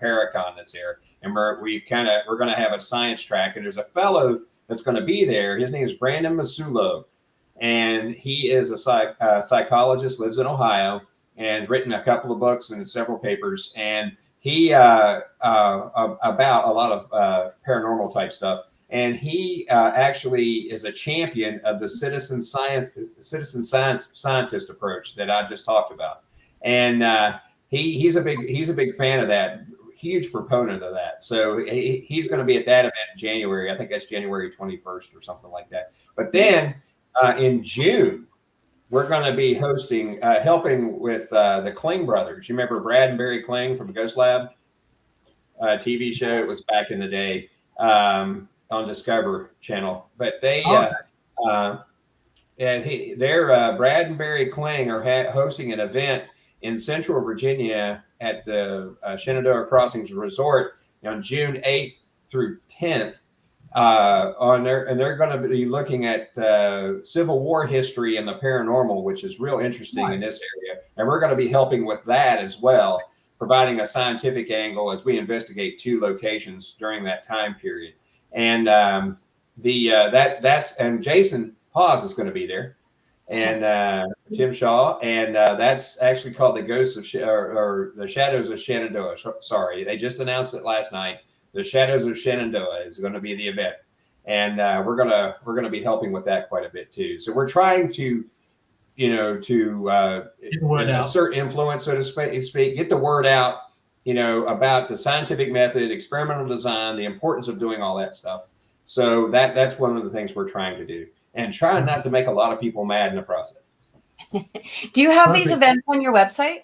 Paracon that's there, and we're going to have a science track. And there's a fellow that's going to be there. His name is Brandon Masulo, and he is a psychologist, lives in Ohio, and written a couple of books and several papers. And he about a lot of paranormal type stuff. And he actually is a champion of the citizen scientist approach that I just talked about. And he's a big fan of that, huge proponent of that. So he's going to be at that event in January. I think that's January 21st or something like that. But then in June, we're going to be hosting, helping with the Kling brothers. You remember Brad and Barry Kling from Ghost Lab TV show? It was back in the day on Discover Channel. But they're Brad and Barry Kling are hosting an event in Central Virginia at the Shenandoah Crossings Resort on June 8th through 10th. And they're going to be looking at Civil War history and the paranormal, which is real interesting in this area. And we're going to be helping with that as well, providing a scientific angle as we investigate 2 locations during that time period. And and Jason Hawes is going to be there, and Tim Shaw, and that's actually called the Ghosts of or the Shadows of Shenandoah. Sorry, they just announced it last night. The Shadows of Shenandoah is going to be the event, and we're gonna be helping with that quite a bit too. So we're trying to, assert influence, so to speak, get the word out, about the scientific method, experimental design, the importance of doing all that stuff. So that's one of the things we're trying to do, and trying not to make a lot of people mad in the process. Do you have these events on your website?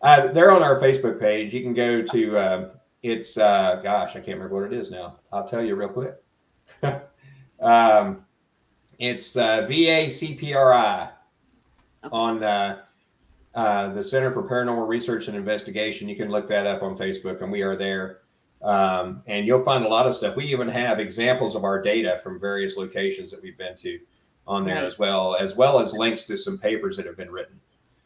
They're on our Facebook page. You can go to it's gosh, I can't remember what it is now. I'll tell you real quick. It's VA CPRI on the Center for Paranormal Research and Investigation. You can look that up on Facebook, and we are there. And you'll find a lot of stuff. We even have examples of our data from various locations that we've been to on there, as well as links to some papers that have been written.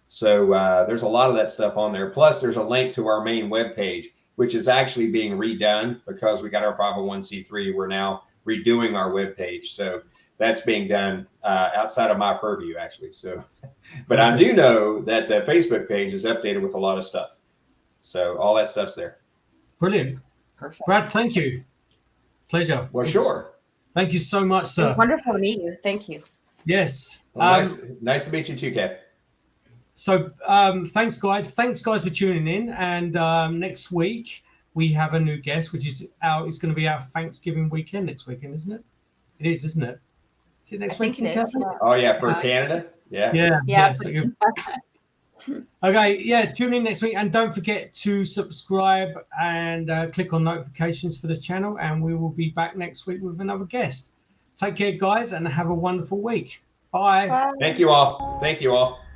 So there's a lot of that stuff on there. Plus, there's a link to our main webpage, which is actually being redone because we got our 501c3. We're now redoing our webpage. So that's being done outside of my purview, actually. So, but I do know that the Facebook page is updated with a lot of stuff. So all that stuff's there. Brilliant. Perfect. Brad, thank you. Pleasure. Well, sure. Thank you so much, sir. Wonderful to meet you. Thank you. Yes. Well, nice to meet you too, Kath. So thanks, guys. Thanks, guys, for tuning in. And next week we have a new guest, which is it's going to be our Thanksgiving weekend next weekend, isn't it? It is, isn't it? Is it next weekend? I think it is. Yeah. Oh yeah, for Canada. Yeah. Yeah. So okay. Yeah. Tune in next week, and don't forget to subscribe and click on notifications for the channel. And we will be back next week with another guest. Take care, guys, and have a wonderful week. Bye. Thank you all. Thank you all.